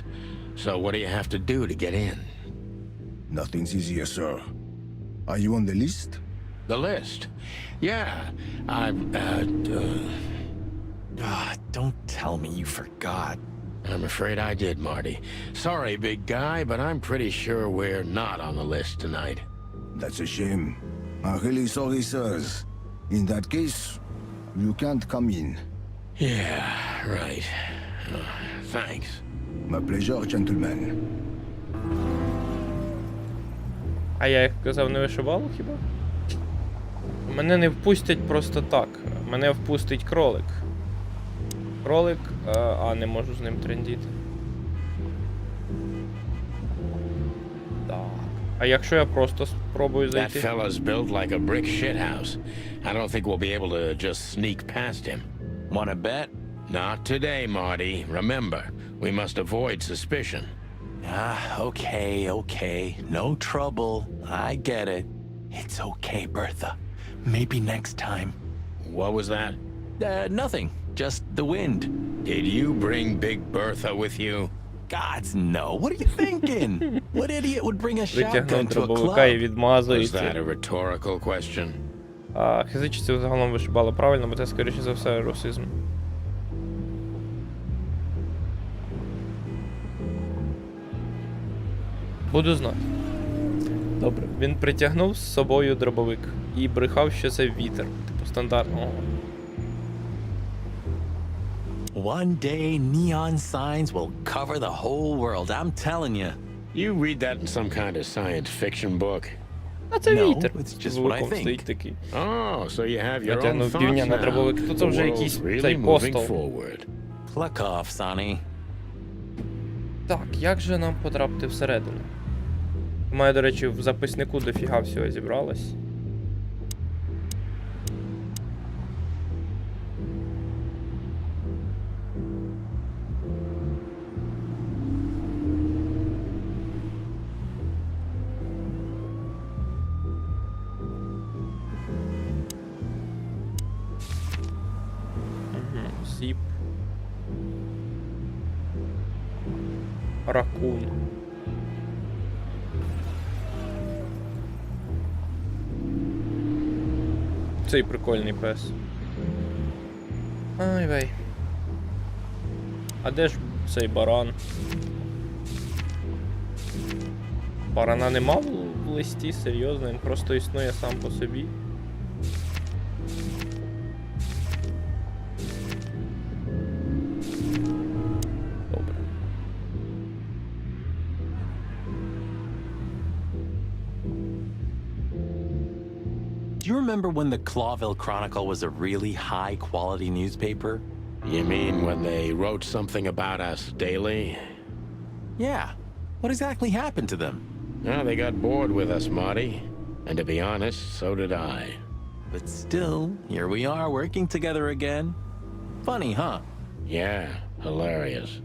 So what do you have to do to get in? Nothing's easier, sir. Are you on the list? The list. Yeah, Don't tell me you forgot. I'm afraid I did, Marty. Sorry, big guy, but I'm pretty sure we're not on the list tonight. That's a shame. I'm really sorry, sirs. In that case, you can't come in. Yeah, right. Thanks. My pleasure, gentlemen. А я як казав, не вишивало хіба? Мене не впустять просто так. Мене впустить кролик. Кролик, не можу з ним трендіти. Так. А якщо я просто спробую That зайти? fella's built like a brick shithouse. I don't think we'll be able to just sneak past him. Wanna bet? Not today, Marty. Remember, we must avoid suspicion. Okay. No trouble. I get it. It's okay, Bertha. Maybe next time. What was that? Nothing. Just the wind. Did you bring Big Bertha with you? Gods, no. What are you thinking? What idiot would bring a Витягнув shotgun to a дробовика і club? Was that відмазується. a rhetorical question? Хизичці загалом вишибали правильно, бо це, скоріше за все, русизм. Буду знати. Добре. Він притягнув з собою дробовик і брехав, що це вітер. Типу стандартно. One day, neon signs will cover the whole world, I'm telling you. You read that in some kind of science fiction book? А це No, вітер. it's just З what I дробовиком think. стоїть такий. Oh, so you have your own Натягнув thoughts півня на now. дробовик. Тут The вже world's якийсь really цей moving постол. forward. Pluck off, Sonny. Так, як же нам потрапити всередину? У мене, до речі, в записнику дофіга всього зібралось. Зіп. Ракун. Цей прикольний пес. Ай вей. А де ж цей баран? Барана нема в листі, серйозно, він просто існує сам по собі. Добре. Do you remember when the Clawville Chronicle was a really high-quality newspaper? You mean when they wrote something about us daily? Yeah. What exactly happened to them? No, they got bored with us, Marty. And to be honest, so did I. But still, here we are working together again. Funny, huh? Yeah, hilarious.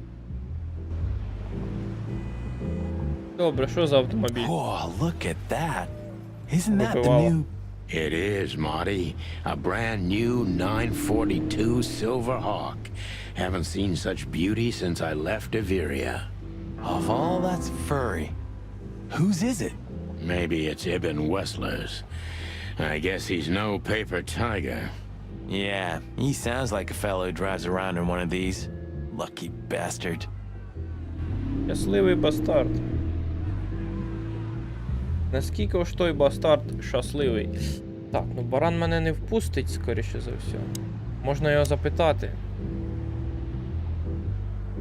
Добре, що за автомобіль? Oh, look at that. Isn't that the Випивало. new... It is, Marty. A brand new 942 Silver Hawk. Haven't seen such beauty since I left Iveria. Of all that's furry. Whose is it? Maybe it's Ibn Wessler's. I guess he's no paper tiger. Yeah, he sounds like a fellow who drives around in one of these. Lucky bastard. Щасливий бастард. Наскільки ж той бастард щасливий? Так, ну баран мене не впустить, скоріше за все. Можна його запитати.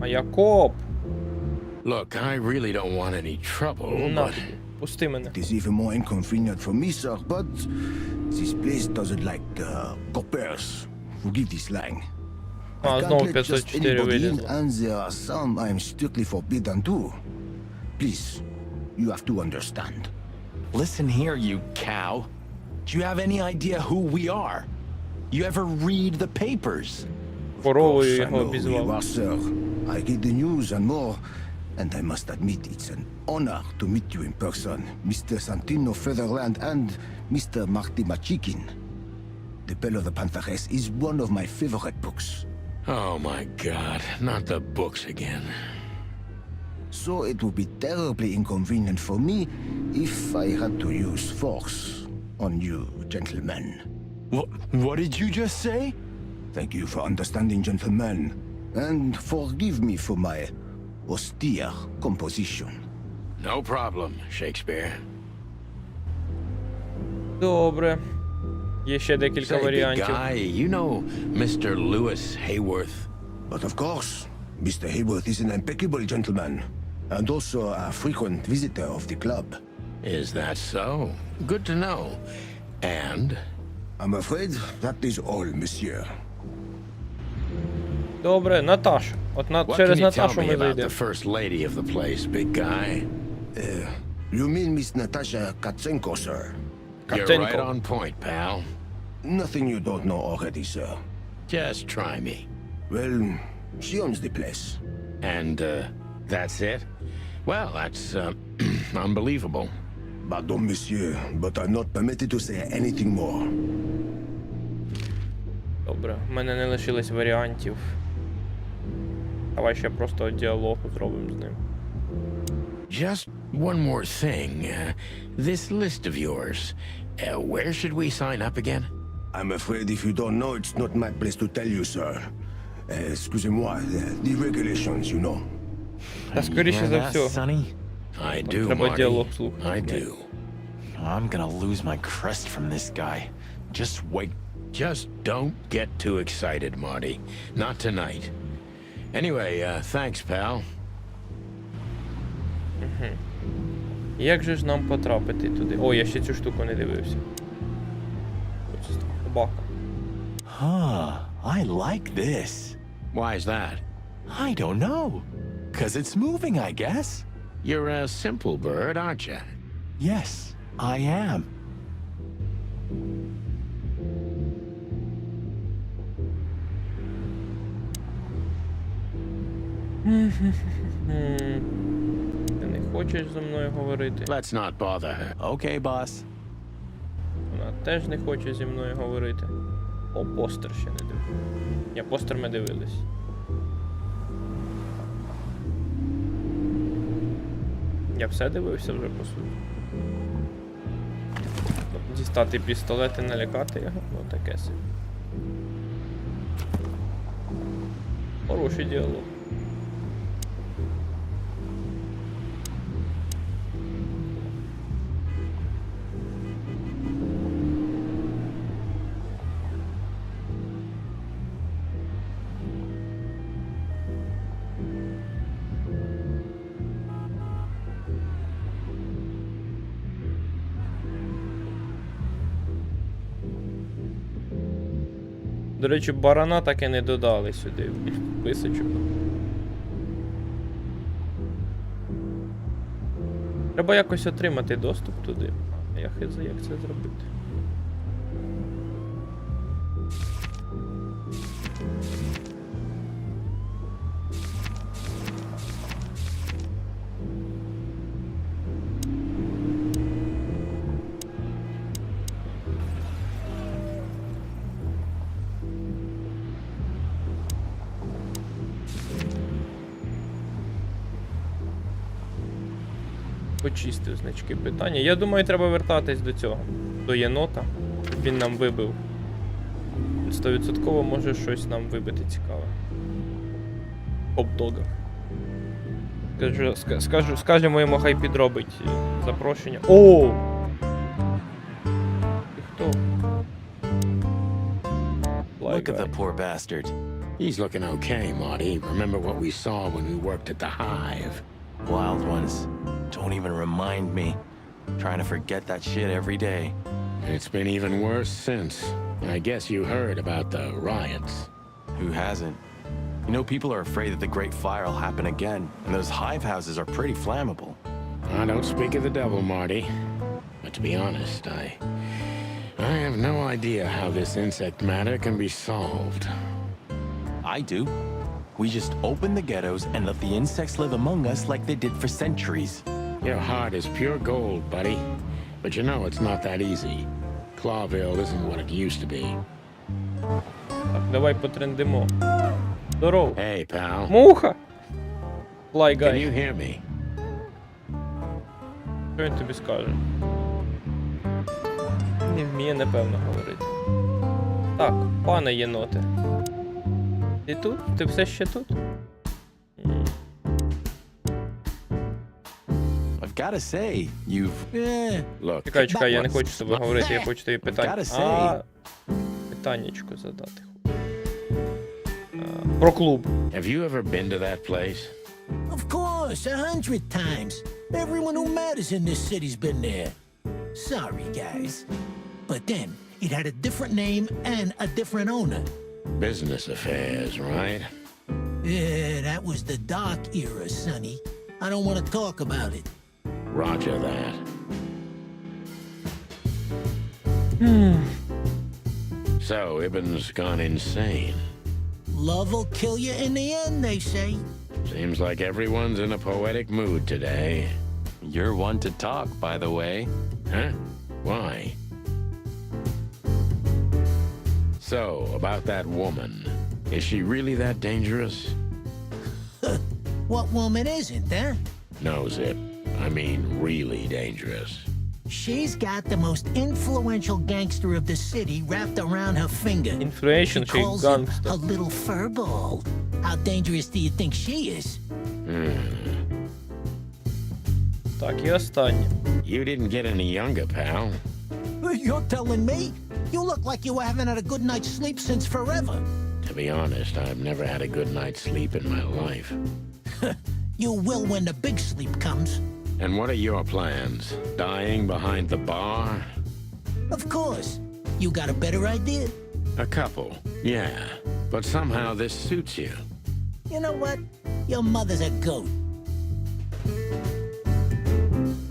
А я коп. Look, I really don't want any trouble, Ну на but тобі, пусти мене. It is even more inconvenient for me, sir, but this place doesn't like coppers. Forgive this slang. А, I знову can't let just 504 anybody in, вилізло. and there are some I am strictly forbidden to. Please, you have to understand. Listen here, you cow. Do you have any idea who we are? You ever read the papers? Коровою I його know who you обізвав. are, sir. I read the news and more, and I must admit it's an honor to meet you in person, Mr. Santino Featherland and Mr. Marty Machikin. The Bell of the Pantheress is one of my favorite books. oh my god, not the books again. So it would be terribly inconvenient for me if I had to use force on you, gentlemen. What did you just say? Thank you for understanding, gentlemen, and forgive me for my austere composition. No problem, Shakespeare. Добре. Є ще декілька Say, big варіантів. guy, you know Mr. Lewis Hayworth? But of course, Mr. Hayworth is an impeccable gentleman, and also a frequent visitor of the club. Is that so? Good to know. And I'm afraid that is all, monsieur. Добре, Наташа. От what через can you tell Наташу me ми about the зайдемо. first lady of the place, big guy? You mean Miss Natasha Katsenko, sir? You're Katzenko. right on point, pal. Nothing you don't know already, sir. Just try me. Well, she owns the place. And, that's it? Well, that's, unbelievable. Pardon, monsieur, but I'm not permitted to say anything more. Добре, в мене не лишилось варіантів. Давай ще просто діалог зробимо з ним. Just one more thing. This list of yours, where should we sign up again? I'm afraid if you don't know, it's not my place to tell you, sir. Excusez-moi, the regulations, you know. Та скоріше за все. Sonny? I do, Треба Marty. діалог слухати. I do. I'm gonna lose my crest from this guy. Just wait. Just don't get too excited, Marty. Not tonight. Anyway, thanks, pal. Як же ж нам потрапити туди? О, я ще цю штуку не дивився. Ось собака. Huh, I like this. Why is that? I don't know. 'Cause it's moving, I guess. You're a simple bird, aren't you? Yes, I am. Ти не хочеш зі мною говорити? Let's not bother her. Okay, boss. Вона теж не хоче зі мною говорити. О, постер ще не дивився. Я постер ми дивились. Я все дивився вже, по суті. Дістати пістолет і налякати його, ну таке собі. Хороший діалог. До речі, барана так і не додали сюди в списочок. Треба якось отримати доступ туди. А я хз, як це зробити. Почистив значки питання. Я думаю, треба вертатись до цього. До єнота. Він нам вибив. 100% може щось нам вибити цікаве. Хоп-дога. Скажемо йому, хай підробить запрошення. О! Ти хто? Look at the poor bastard. He's looking okay, Marty. Remember what we saw when we worked at the Hive? Wild ones. Don't even remind me. Trying to forget that shit every day. It's been even worse since. I guess you heard about the riots. Who hasn't? You know, people are afraid that the Great Fire will happen again, and those hive houses are pretty flammable. I don't speak of the devil, Marty. But to be honest, I have no idea how this insect matter can be solved. I do. We just open the ghettos and let the insects live among us like they did for centuries. Your heart is pure gold, buddy. But you know it's not that easy. Clawville isn't what it used to be. Так, давай потрендимо. Здорово. Hey, pal. Муха! Fly Can guy. you hear me? Що він тобі скаже? Не вміє, напевно, говорити. Так, пане єноте. Ти тут? Ти все ще тут? I've got to say, you've... Look, Чекай, я не хочу з тобою говорити, я хочу тобі питання. Gotta say. Питаннячко задати. Про клуб. have you ever been to that place? Of course, 100 times. Everyone who matters in this city's been there. Sorry, guys. But then, it had a different name and a different owner. Business affairs, right? Yeah, that was the dark era, Sonny. I don't want to talk about it. Roger that. So, Ibn's gone insane. Love will kill you in the end, they say. Seems like everyone's in a poetic mood today. You're one to talk, by the way. Huh? Why? So, about that woman. Is she really that dangerous? What woman isn't, huh? No, Zip. I mean really dangerous. She's got the most influential gangster of the city wrapped around her finger. Influential She calls him gangster. a little furball. How dangerous do you think she is? Так, і останнє. You didn't get any younger, pal. You're telling me? You look like you haven't had a good night's sleep since forever. To be honest, I've never had a good night's sleep in my life. You will when the big sleep comes. And what are your plans? Dying behind the bar? Of course. You got a better idea? A couple, yeah. But somehow this suits you. You know what? Your mother's a goat.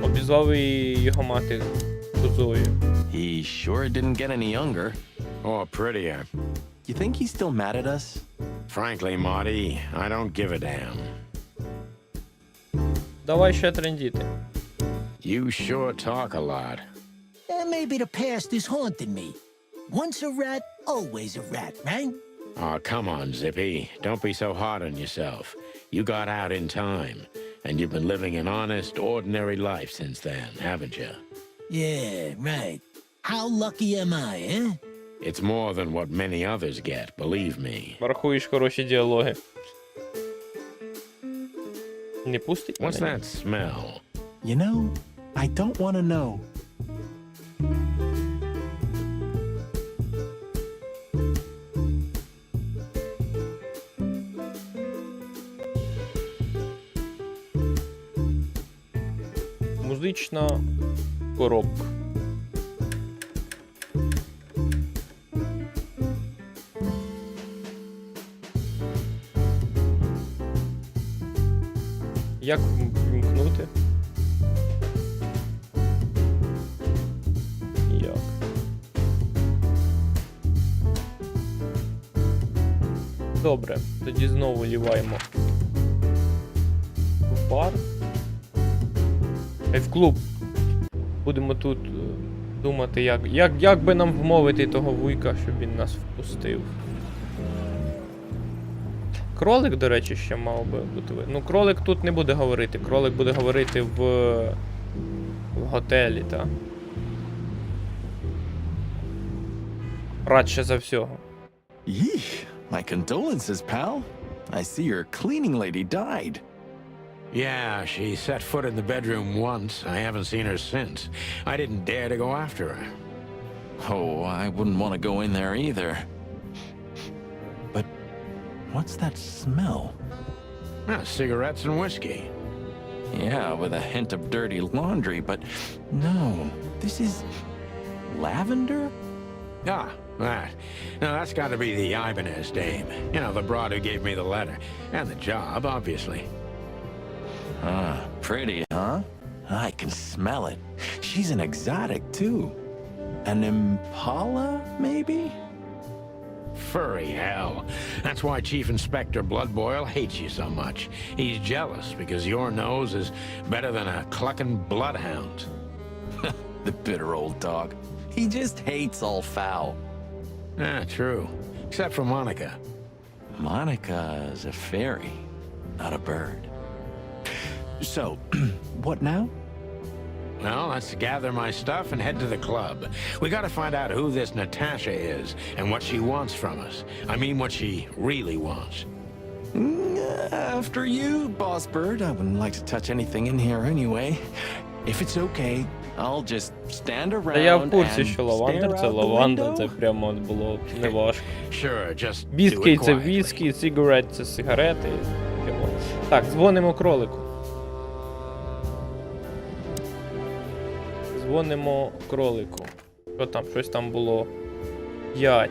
Обізвав і його мати козою. He sure didn't get any younger. Or prettier. You think he's still mad at us? Frankly, Marty, I don't give a damn. Давай ще трендіти. You sure talk a lot. And maybe the past is haunting me. Once a rat, always a rat, right? Oh, come on, Zippy. Don't be so hard on yourself. You got out in time, and you've been living an honest, ordinary life since then, haven't you? Yeah, right. How lucky am I, eh? It's more than what many others get, believe me. Рахуєш хороші діалоги. Не пустить What's мене? that smell? You know, I don't want to know. Музична коробка. Як вімкнути? Як? Добре, тоді знову ліваємо в бар. В клуб. Будемо тут думати, як би нам вмовити того вуйка, щоб він нас впустив. Кролик, до речі, ще мав би бути. Ну, кролик тут не буде говорити. Кролик буде говорити в готелі, так. Радше за всього. Yeesh, my condolences, pal. I see your cleaning lady died. Yeah, she set foot in the bedroom once. I haven't seen her since. I didn't dare to go after her. Oh, I wouldn't want to go in there either. But what's that smell? Cigarettes and whiskey. Yeah, with a hint of dirty laundry, but no, this is lavender? Ah, that. Now, that's got to be the Ibanez dame. You know, the broad who gave me the letter. And the job, obviously. Ah, pretty, huh? I can smell it. She's an exotic, too. An impala, maybe? Furry hell. That's why Chief Inspector Bloodboil hates you so much. He's jealous because your nose is better than a clucking bloodhound. The bitter old dog. He just hates all foul. Ah, true. Except for Monica. Monica's a fairy, not a bird. So, what now? Well, let's gather my stuff and head to the club. We gotta find out who this Natasha is and what she wants from us. I mean, what she really wants. After you, Boss Bird. I wouldn't like to touch anything in here anyway. If it's okay, I'll just stand around. Та я в курсі, and що лавандер stare це out the лаванда, window. це прямо от було неважко. Sure, just do Віскі it це quietly. віскі, сигарет це сигарети. Прямо. Так, дзвонимо кролику. Дзвонимо кролику. Що там? Щось там було. 5.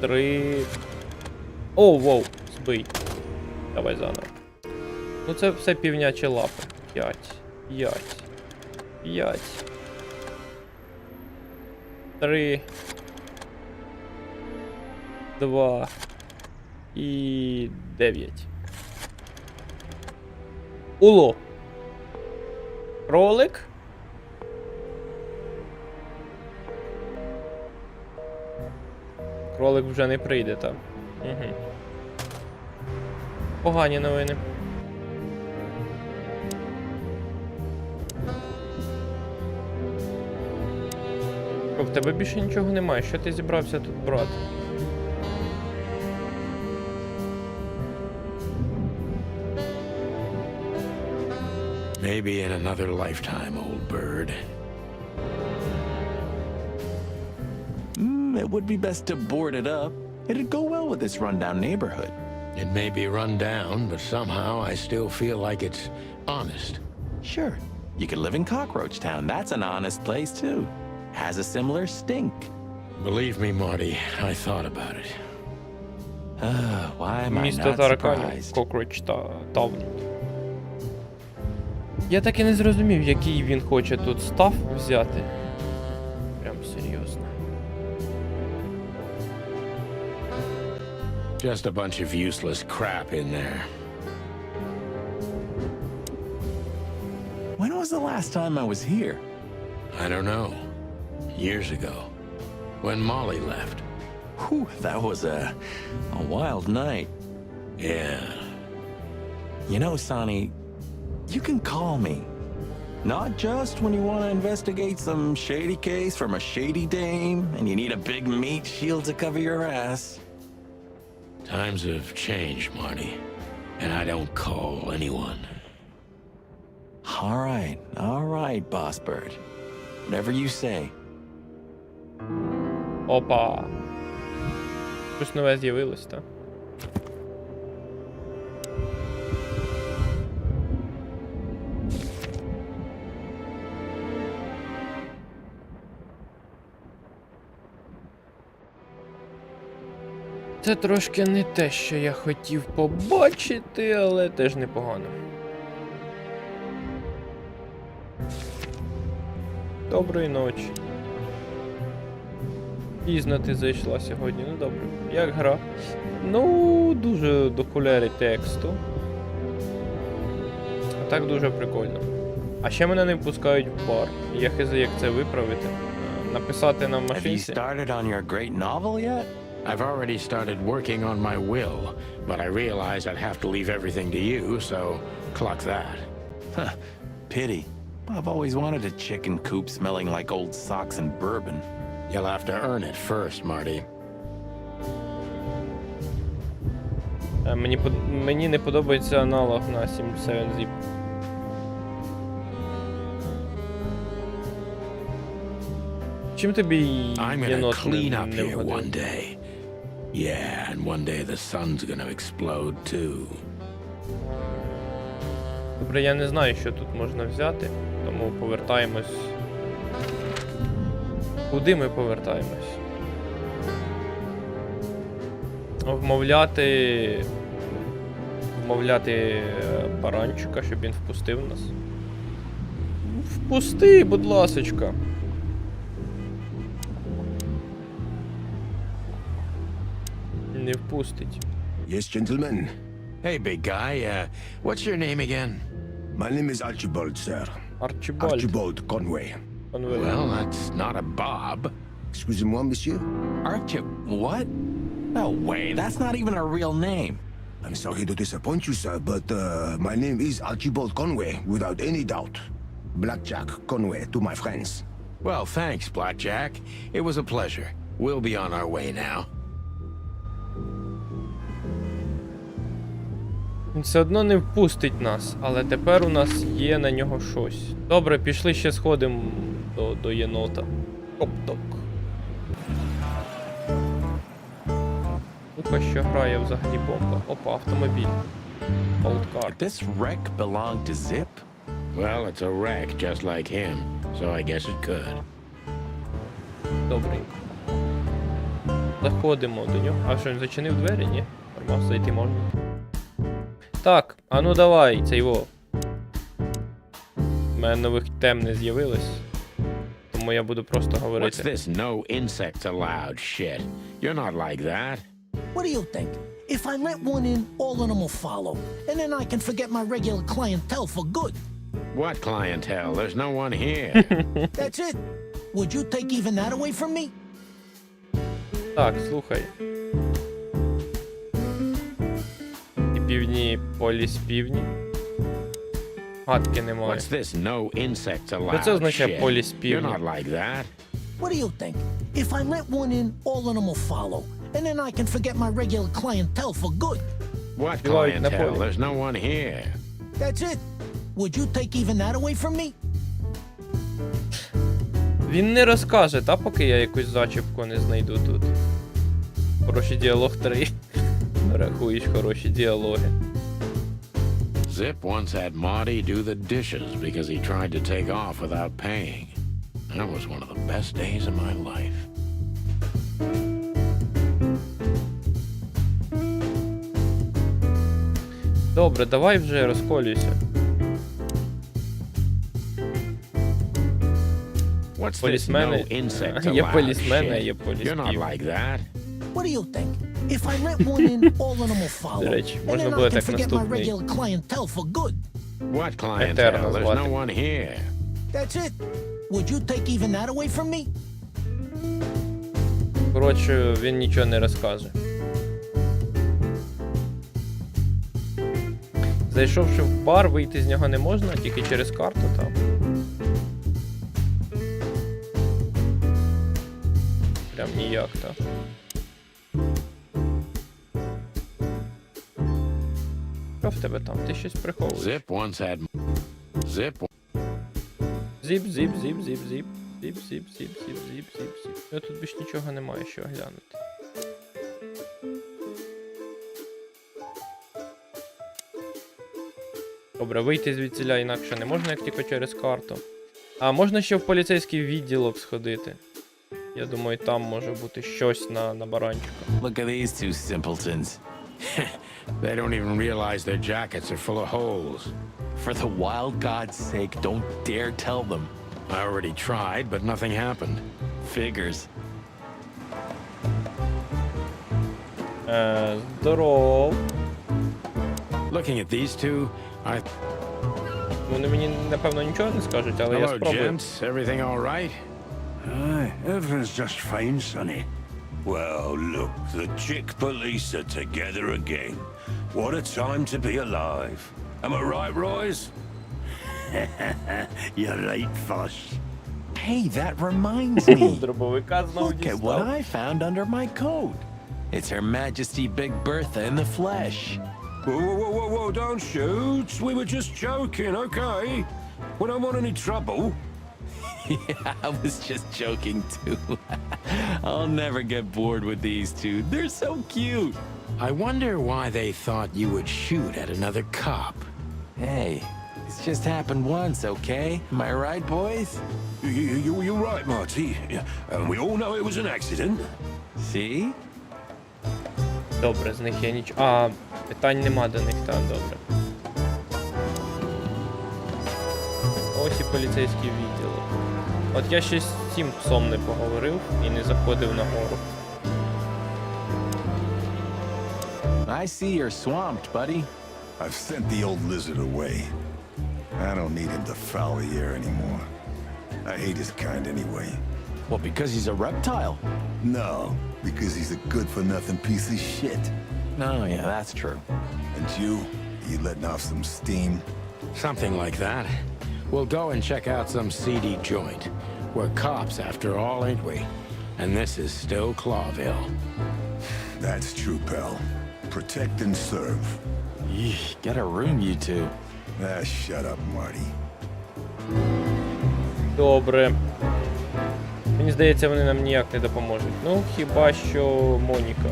3. Оу, воу, збий. Давай заново. Ну це все півнячі лапи. 5. 3. 2. І 9. Уло. Кролик. Кролик вже не прийде там. Угу. Погані новини. Що, в тебе більше нічого немає? Що ти зібрався тут брати? Maybe in another lifetime, old bird. It would be best to board it up. It'd go well with this rundown neighborhood. It may be run down, but somehow I still feel like it's honest. Sure, you could live in Cockroach Town. That's an honest place, too. Has a similar stink. Believe me, Marty, I thought about it. Why am I Місто not тараканів. surprised? Cockroach Town. Я так і не зрозумів, який він хоче тут став взяти. Прям серйозно. Just a bunch of useless crap in there. When was the last time I was here? I don't know. Years ago. When Molly left. Whew, that was a wild night. Yeah. You know, Sonny, you can call me. Not just when you want to investigate some shady case from a shady dame and you need a big meat shield to cover your ass. Times have changed, Marty. And I don't call anyone. All right, Boss Bird. Whatever you say. Опа. Щось нове з'явилось, так? Це трошки не те, що я хотів побачити, але теж непогано. Доброї ночі. Пізно ти зайшла сьогодні, ну добре. Як гра? Ну, дуже докуляри тексту. А так дуже прикольно. А ще мене не впускають в бар. Я хз, як це виправити. Написати на Have you машинці. started on your great novel yet? I've already started working on my will, but I realized I'd have to leave everything to you, so clock that. Huh, pity. I've always wanted a chicken coop smelling like old socks and bourbon. You'll have to earn it first, Marty. Мені не подобається аналог на 77 Zip. Чим тобі I'm gonna єнот clean up не here one вгодив? day. Yeah, and one day the sun's gonna explode too. Добре, я не знаю, що тут можна взяти, тому повертаємось. Куди ми повертаємось? Вмовляти баранчика, щоб він впустив нас. Впусти, будь ласочка. Не впустить. Yes, gentlemen. Hey, big guy, what's your name again? My name is Archibald, sir. Archibald. Archibald Conway. Well, that's not a Bob. Excusez-moi, monsieur. What? No way, that's not even a real name. I'm sorry to disappoint you, sir, but my name is Archibald Conway, without any doubt. Blackjack Conway to my friends. Well, thanks, Blackjack. It was a pleasure. We'll be on our way now. Він все одно не впустить нас, але тепер у нас є на нього щось. Добре, пішли ще сходимо до єнота. Оп-ток. Сука, що грає взагалі бомба. Опа, автомобіль. Old car. This wreck belonged to Zip? Well, it's a wreck just like him, so I guess it could. Добренько. Заходимо до нього. А що, він зачинив двері? Ні? Нормально, зайти можна. Так, а ну давай, це його. У мене нових тем не з'явилось. Тому я буду просто What's говорити. this no insects allowed shit? You're not like that. What do you think? If I let one in, all of them will follow. And then I can forget my regular clientele for good. What clientele? There's no one here. That's it. Would you take even that away from me? Так, слухай. І півні, поліс півні. Гадки немає. What's this no insects allowed Це означає shit? поліс You're півні. not like that. What do you think? If I let one in, all of them will follow. And then I can forget my regular clientele for good. What Like clientele? Napoleon. There's no one here. That's it. Would you take even that away from me? Він не розкаже, та поки я якусь зачіпку не знайду тут. Хороший діалог 3. Рахуєш хороші діалоги. Zip once had Marty do the dishes because he tried to take off without paying. That was one of the best days of my life. Добре, давай вже розколюйся. What's this Полісмени. no insects Є allowed полісмени, а shit? є You're not поліспів. like that. What do you think? If I let one in, all of them will follow. До речі, And можна then було I can так forget my наступний. regular clientele for good. What clientele? Етерно There's звати. no one here. That's it. Would you take even that away from me? Коротше, він нічого не розкаже. Зайшовши в бар, вийти з нього не можна, тільки через карту там. Прям ніяк, так. Що в тебе там? Ти щось приховуєш? Zip once had... Zip... Зіп, зіп, зіп, зіп, зіп. Зіп, зіп, зіп, зіп, зіп, зіп, зіп. Ну тут більш нічого немає, що глянути. Добре, вийти звідсіля інакше не можна, як тільки через карту. А можна ще в поліцейський відділок сходити. Я думаю, там може бути щось на баранчика. Look at these two simpletons. They don't even realize their jackets are full of holes. For the wild God's sake, don't dare tell them. I already tried, but nothing happened. Figures. Здоров. Looking at these two, I... Вони мені, напевно, нічого не скажуть, але я Hello, спробую. gents. Everything all right? Aye, everything's just fine, Sonny. Well, look, the chick police are together again. What a time to be alive. Am I right, Royce? You're right, Fuss. Hey, that reminds me. Дробовика знову Look at what дістав. I found under my coat. It's Her Majesty Big Bertha in the flesh. Whoa, whoa, whoa, whoa, whoa, don't shoot. We were just joking, okay? We don't want any trouble. Yeah, I was just joking too. I'll never get bored with these two. They're so cute. I wonder why they thought you would shoot at another cop. Hey, it's just happened once, okay? Am I right, boys? You're right, Marty. And we all know it was an accident. See? Добре, з них є нічого. Питань нема до них, так, добре. Ось і поліцейський відділок. От я ще з цим псом не поговорив і не заходив на гору. I see you're swamped, buddy. I've sent the old lizard away. I don't need him to foul the air anymore. I hate his kind anyway. Well, because he's a reptile. No, because he's a good-for-nothing piece of shit. No, yeah, that's true. And you letting off some steam? Something like that. We'll go and check out some seedy joint. We're cops after all, ain't we? And this is still Clawville. That's true, pal. Protect and serve. Yeesh, get a room, you two. Ah, shut up, Marty. Добре. Мені здається, вони нам ніяк не допоможуть. Ну, хіба що Моніка.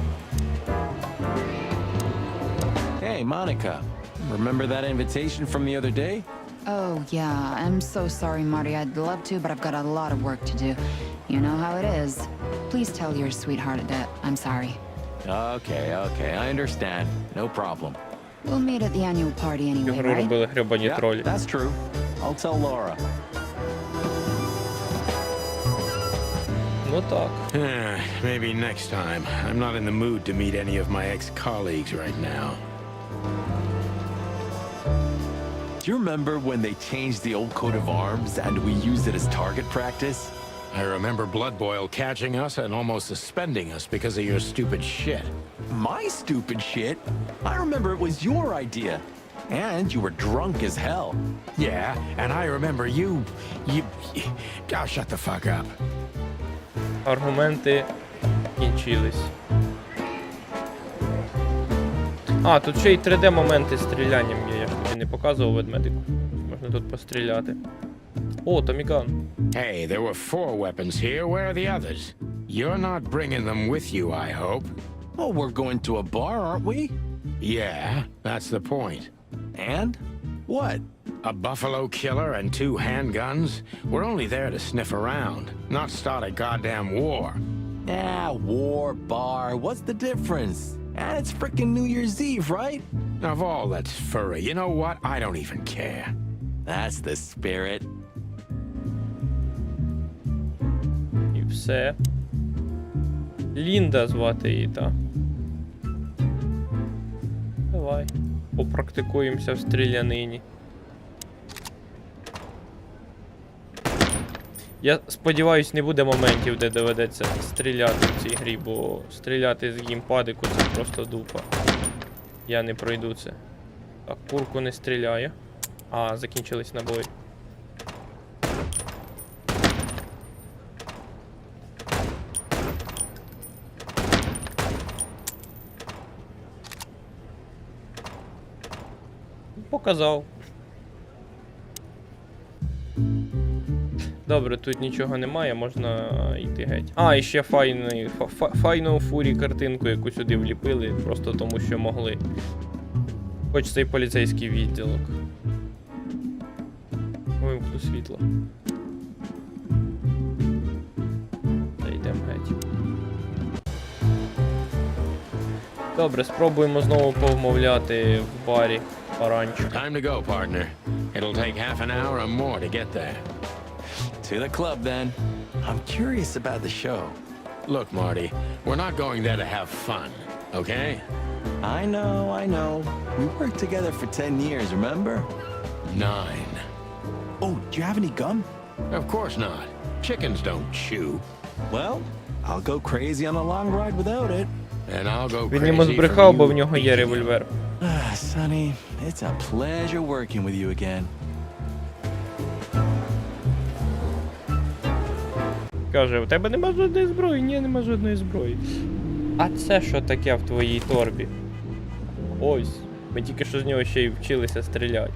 Hey, Monica. Remember that invitation from the other day? Oh, yeah. I'm so sorry, Marty. I'd love to, but I've got a lot of work to do. You know how it is. Please tell your sweetheart that I'm sorry. Okay, I understand. No problem. We'll meet at the annual party anyway, Його right? робили гребані тролі. That's true. I'll tell Laura. Ну так. Maybe next time. I'm not in the mood to meet any of my ex-colleagues right now. Do you remember when they changed the old coat of arms and we used it as target practice? I remember Blood Boil catching us and almost suspending us because of your stupid shit. My stupid shit? I remember it was your idea. And you were drunk as hell. Yeah, and I remember you... Oh, shut the fuck up. Аргументи кінчились. А, тут ще й 3D-моменти з стрілянням є, я ж тобі не показував ведмедику. Можна тут постріляти. О, Томіган. Hey, there were 4 weapons here. Where are the others? You're not bringing them with you, I hope. Oh, we're going to a bar, aren't we? Yeah, that's the point. And? What? A buffalo killer and 2 handguns? We're only there to sniff around, not start a goddamn war. Yeah, war, bar, what's the difference? And it's frickin' New Year's Eve, right? Of all that's furry, you know what? I don't even care. That's the spirit. І все. Лінда звати її, так. Давай. Попрактикуємося в стрілянині. Я сподіваюсь, не буде моментів, де доведеться стріляти в цій грі, бо стріляти з геймпадику це просто дупа. Я не пройду це. Так, курку не стріляю. А, закінчились набої. Показав. Добре, тут нічого немає, можна йти геть. А, і ще файну фурі картинку, яку сюди вліпили, просто тому що могли. Хоч цей поліцейський відділок. Вимкну світло. Та йдемо геть. Добре, спробуємо знову повмовляти в барі баранчика. Time to go, partner. It'll take half an hour or more to get there. To the club, then. I'm curious about the show. Look, Marty, we're not going there to have fun, okay? I know. We worked together for 10 years, remember? 9. Oh, do you have any gum? Of course not. Chickens don't chew. Well, I'll go crazy on a long ride without it. And I'll go Він йому crazy збрехав, for бо you. в нього є револьвер. Sonny, it's a pleasure working with you again. Каже, у тебе нема жодної зброї? Ні, нема жодної зброї. А це що таке в твоїй торбі? Ось. Ми тільки що з нього ще й вчилися стріляти.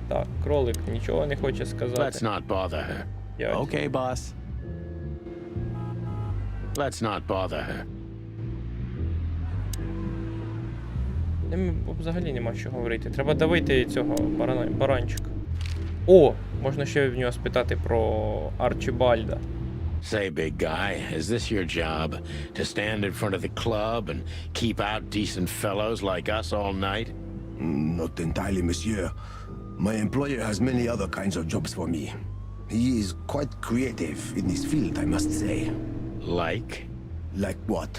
Так, кролик нічого не хоче сказати. Let's not bother her. Okay, boss. Let's not bother her. Взагалі нема що говорити. Треба давити цього баранчика. О! Можна ще в нього спитати про Арчібальда. Say, big guy, is this your job? To stand in front of the club and keep out decent fellows like us all night? Not entirely, monsieur. My employer has many other kinds of jobs for me. He is quite creative in this field, I must say. Like? Like what?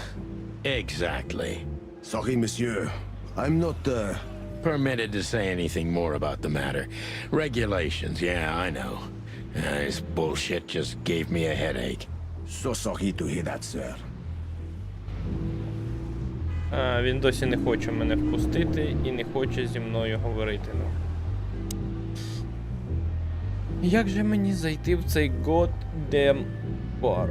Exactly. Sorry, monsieur. I'm not, Permitted to say anything more about the matter. Regulations, yeah, I know. This bullshit just gave me a headache. So sorry to hear that, sir. Він досі не хоче мене впустити і не хоче зі мною говорити. Як же мені зайти в цей goddamn бар?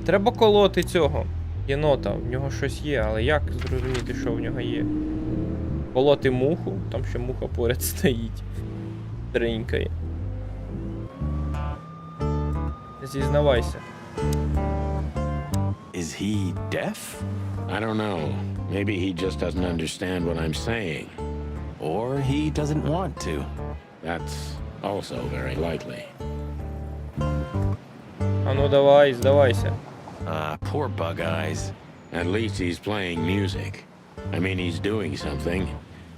Треба колоти цього єнота, в нього щось є, але як зрозуміти, що в нього є? Колоти муху, там ще муха поряд стоїть. Тринькає. Зізнавайся. Is he deaf? I don't know. Maybe he just doesn't understand what I'm saying. Or he doesn't want to. That's also very likely. А ну давай, здавайся. Poor Bug Eyes. At least he's playing music. I mean, he's doing something.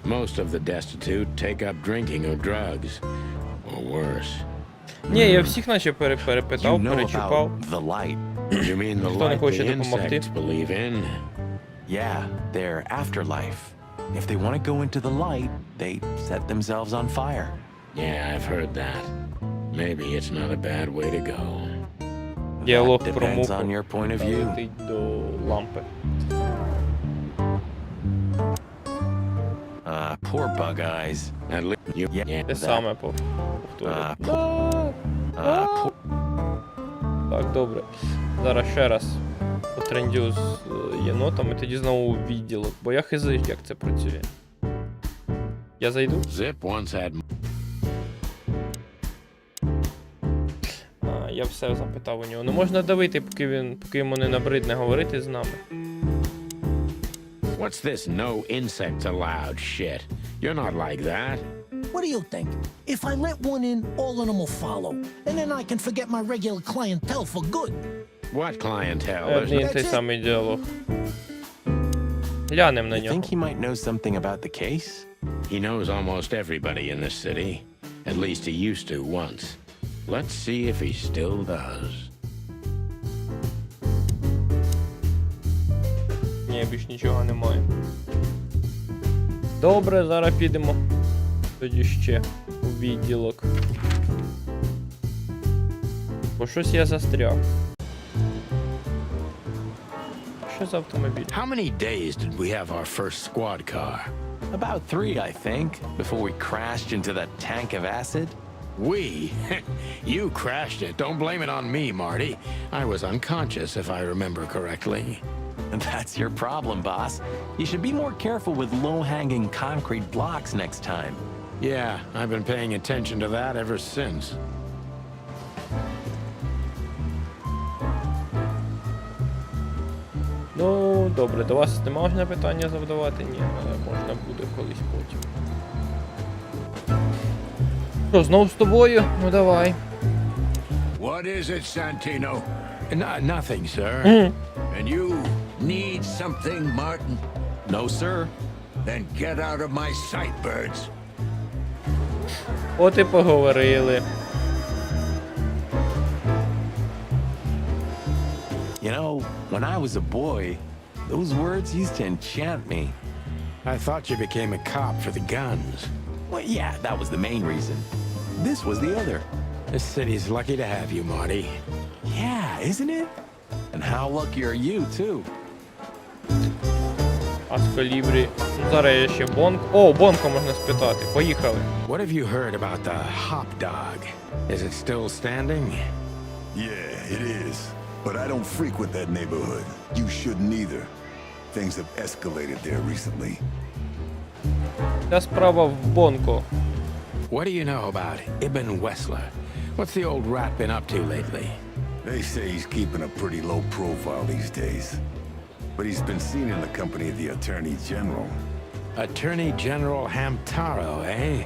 Most of the destitute take up drinking or drugs. Or worse. Ні, я всіх наче перепитав, перечіпав. The light. You mean the Ніхто не light хоче the допомогти. insects believe in? Yeah, their afterlife. If they want to go into the light, they set themselves on fire. Yeah, I've heard that. Maybe it's not a bad way to go. Діалог That про depends муху. on your point of view. Летить до лампи. Poor Bug Eyes. At least you... Yeah, Те саме повторюю. Poor... Так, добре. Зараз ще раз потрендю з єнотом і тоді знову у відділок. Бо я хизую, як це працює. Я зайду? Zip once had... Я все запитав у нього. Ну можна давити, поки йому не набридне говорити з нами. What's this no insects allowed shit? You're not like that. What do you think? If I let one in, all of them will follow. And then I can forget my regular clientele for good. What clientele? Один і той самий діалог. Глянем на You нього. think he might know something about the case? He knows almost everybody in this city. At least he used to once. Let's see if he still does. Ні, більш нічого немає. Добре, зараз підемо. Тоді ще у відділок. Бо щось я застряг. Що за автомобіль? How many days did we have our first squad car? About 3, I think, before we crashed into that tank of acid. We? You crashed it. Don't blame it on me, Marty. I was unconscious, if I remember correctly. That's your problem, boss. You should be more careful with low-hanging concrete blocks next time. Yeah, I've been paying attention to that ever since. Ну, добре, до вас не можна питання завдавати? Ні, але можна буде колись потім. Що, знов з тобою? Ну давай. What is it, Santino? Nothing, sir. And you need something, Martin? No, sir. Then get out of my sight, birds. От і поговорили. You know, when I was a boy, those words used to enchant me. I thought you became a cop for the guns. Well, yeah, that was the main reason. This was the other. This city's lucky to have you, Marty. Yeah, isn't it? And how lucky are you, too? А з колібрі. Ну, зараз є ще Бонк. О, Бонка можна спитати. Поїхали. What have you heard about the hop dog? Is it still standing? Yeah, it is. But I don't frequent that neighborhood. You shouldn't either. Things have escalated there recently. Ця справа в Бонко. What do you know about Ibn Wessler? What's the old rat been up to lately? They say he's keeping a pretty low profile these days. But he's been seen in the company of the Attorney General. Attorney General Hamtaro, eh?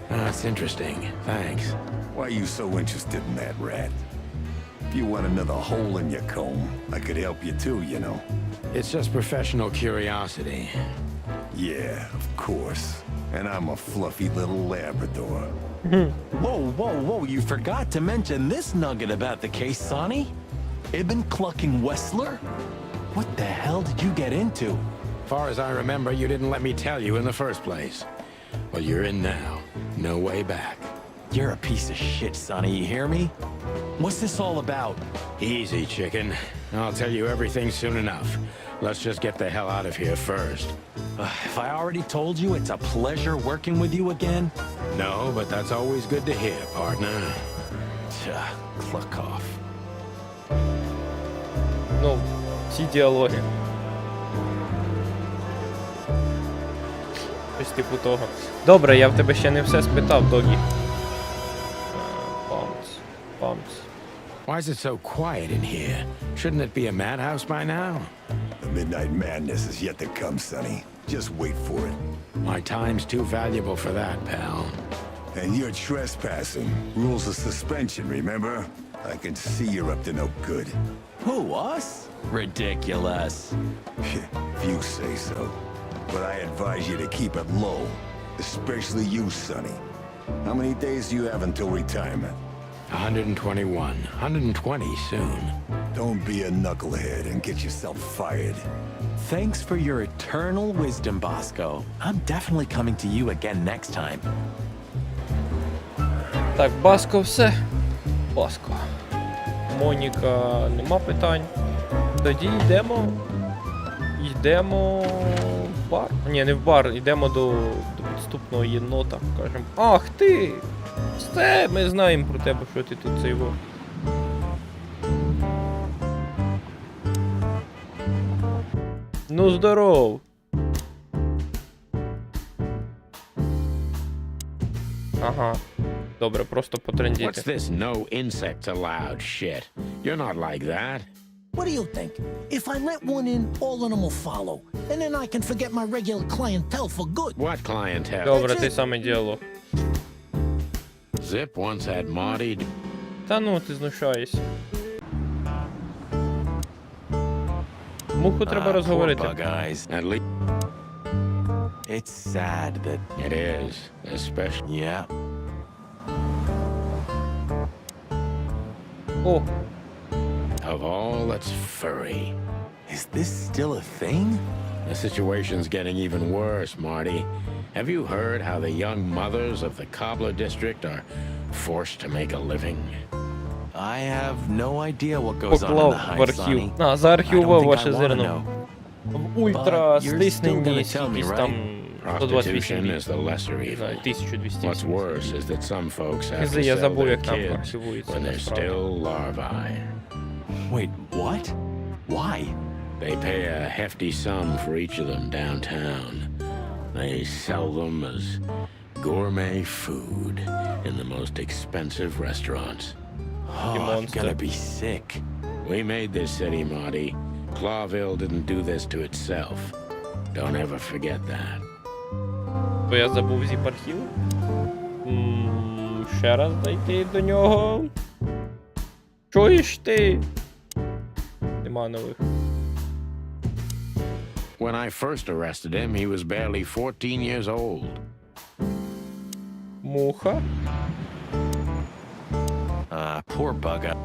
That's interesting. Thanks. Why are you so interested in that rat? If you want another hole in your comb, I could help you too, you know. It's just professional curiosity. Yeah, of course. And I'm a fluffy little Labrador. Whoa, whoa, whoa, you forgot to mention this nugget about the case, Sonny. Ibn Clucking Wessler? What the hell did you get into? Far as I remember, you didn't let me tell you in the first place. Well, you're in now. No way back. You're a piece of shit, Sonny, you hear me? What's this all about? Easy, chicken. I'll tell you everything soon enough. Let's just get the hell out of here first. If I already told you it's a pleasure working with you again? No, but that's always good to hear, partner. Cluck off. Ну, ці діалоги. Щось типу того. Добре, я в тебе ще не все спитав, Догі. Памс. Why is it so quiet in here? Shouldn't it be a madhouse by now? The midnight madness is yet to come, Sonny. Just wait for it. My time's too valuable for that, pal. And you're trespassing. Rules of suspension, remember? I can see you're up to no good. Who, us? Ridiculous. If you say so. But I advise you to keep it low. Especially you, Sonny. How many days do you have until retirement? 121. 120 soon. Don't be a knucklehead and get yourself fired. Thanks for your eternal wisdom, Bosco. I'm definitely coming to you again next time. Так, Баско все. Баско. Моніка, нема питань. Тоді йдемо в бар. Ні, не в бар, йдемо до підступного єнота. Кажемо, ах ти! Все, ми знаємо про тебе, що ти тут цей во. Ну, здоров! Ага. Добре, просто потрендіти. What's this no insects allowed shit? You're not like that. What do you think? If I let one in, all of them will follow. And then I can forget my regular clientele for good. What clientele? Добре, ти саме діалог. Zip once had Marty. Та ну, ти знущаєшся. Муху треба розговорити. At least It's sad that... it is, especially. Yeah. О, Of all that's furry. Is this still a thing? The situation's getting even worse, Marty. Have you heard how the young mothers of the Cobbler district are forced to make a living? I have no idea what goes on in поклав the в hive, архів. Sonny. А, I заархівував don't think ваше I wanna зерно. know. В ультра But you're still стисненні gonna tell me, якісь right? там 128 Prostitution is бій. the lesser Не evil. знаю, 1200. What's worse is that some folks have Кизи, to я sell забув, their як там kids архівується when they're насправді. still larvae. Wait, what? Why? They pay a hefty sum for each of them downtown. They sell them as gourmet food in the most expensive restaurants. Oh, I'm monster. gonna be sick. We made this city, Marty. Clawville didn't do this to itself. Don't ever forget that. Бо я забув зіп архів. Ще раз дійти до нього. Чуєш ти? Нема нових. When I first arrested him, he was barely 14 years old. Муха. Poor bugger.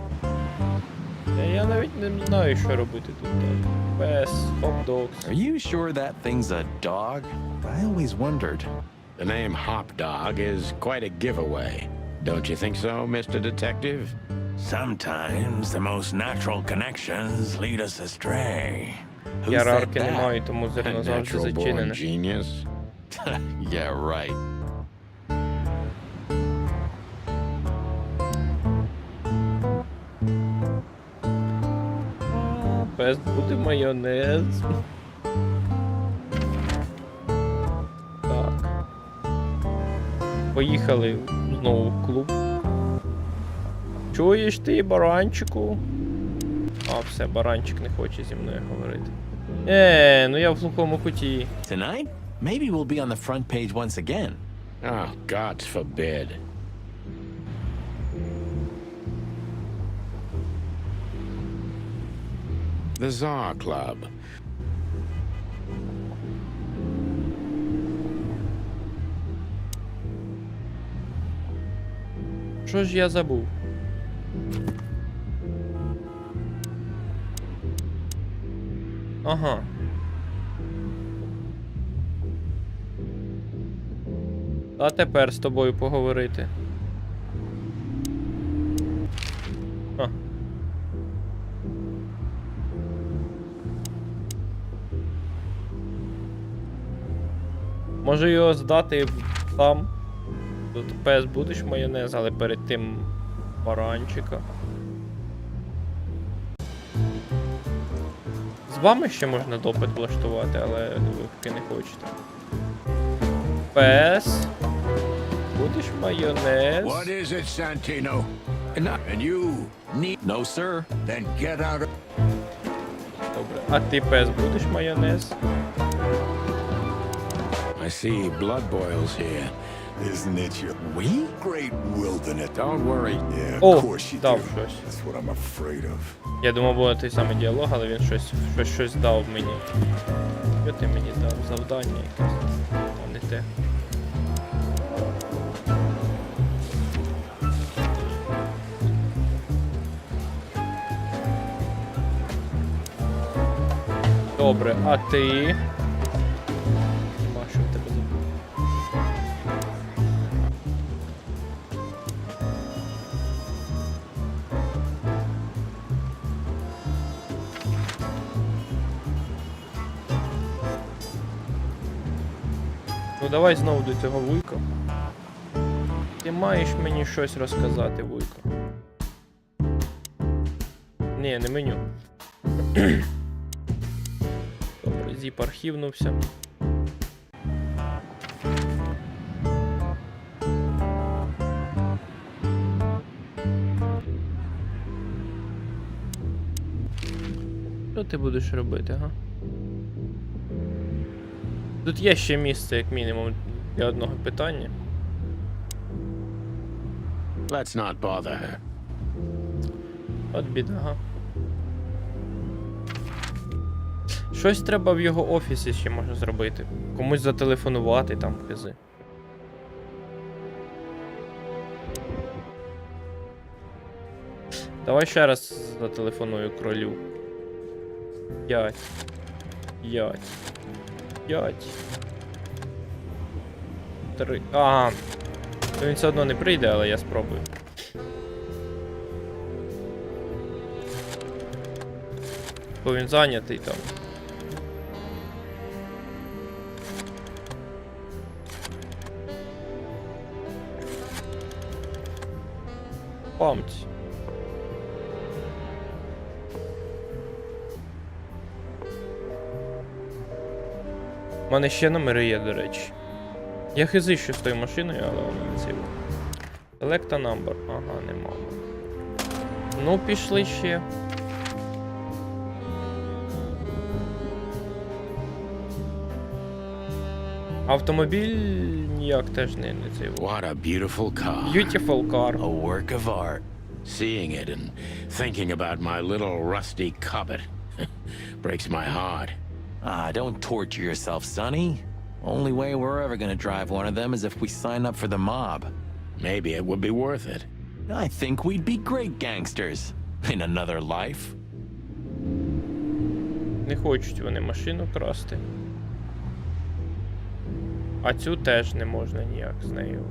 Я навіть не знаю, що робити тут. Пес, хот-догс. Are you sure that thing's a dog? I always wondered. The name Hop Dog is quite a giveaway. Don't you think so, Mr. Detective? Sometimes the most natural connections lead us astray. Ієрархи немає, тому зерно завжди зачинене. Genius? Yeah, right. Пес буде майонез. Так. Поїхали знову в клуб. Чуєш ти, баранчику? А, все, баранчик не хоче зі мною говорити. Ну я в глухому куті. Tonight, maybe we'll be on the front page once again. Oh, God forbid. The Czar Club. Що ж я забув? Ага. А тепер з тобою поговорити. А. Можу його здати там. Тут пес будеш майонез, але перед тим баранчика. З вами ще можна допит влаштувати, але ви поки не хочете. Пес. Будеш майонез. What is it, Santino? And you need... No, sir. Then get out of... Добре. А ти, пес, будеш майонез? I see blood boils here. Isn't it your We? great wilderness? Don't worry. Yeah, О, of course you дав do. щось. That's what I'm afraid of. Я думав, буде той самий діалог, але він щось дав мені. Що ти мені дав? Завдання якесь. А не те. Добре, а ти? Нема що в тебе забув. Ну давай знову до цього вуйка. Ти маєш мені щось розказати, вуйко. Ні, не меню. Добре, зіп архівнувся. Що ти будеш робити, га? Тут є ще місце, як мінімум, для одного питання. Let's not bother her. От біда, га. Щось треба в його офісі ще може зробити. Комусь зателефонувати там, хизи. Давай ще раз зателефоную кролю. 5. 3. Ага. То він все одно не прийде, але я спробую. Бо він зайнятий там. Пам'ять. У мене ще номери є, до речі. Я хизи, що з тою машиною, але вона не ціло. Select a number. Ага, нема. Ну, пішли ще. Автомобіль ніяк теж не цей. What a beautiful car. Beautiful car. A work of art. Seeing it and thinking about my little rusty cobbit breaks my heart. Ah, don't torture yourself, Sonny. Only way we're ever gonna drive one of them is if we sign up for the mob. Maybe it would be worth it. I think we'd be great gangsters in another life. Не хочуть вони машину красти. А цю теж не можна ніяк з нею.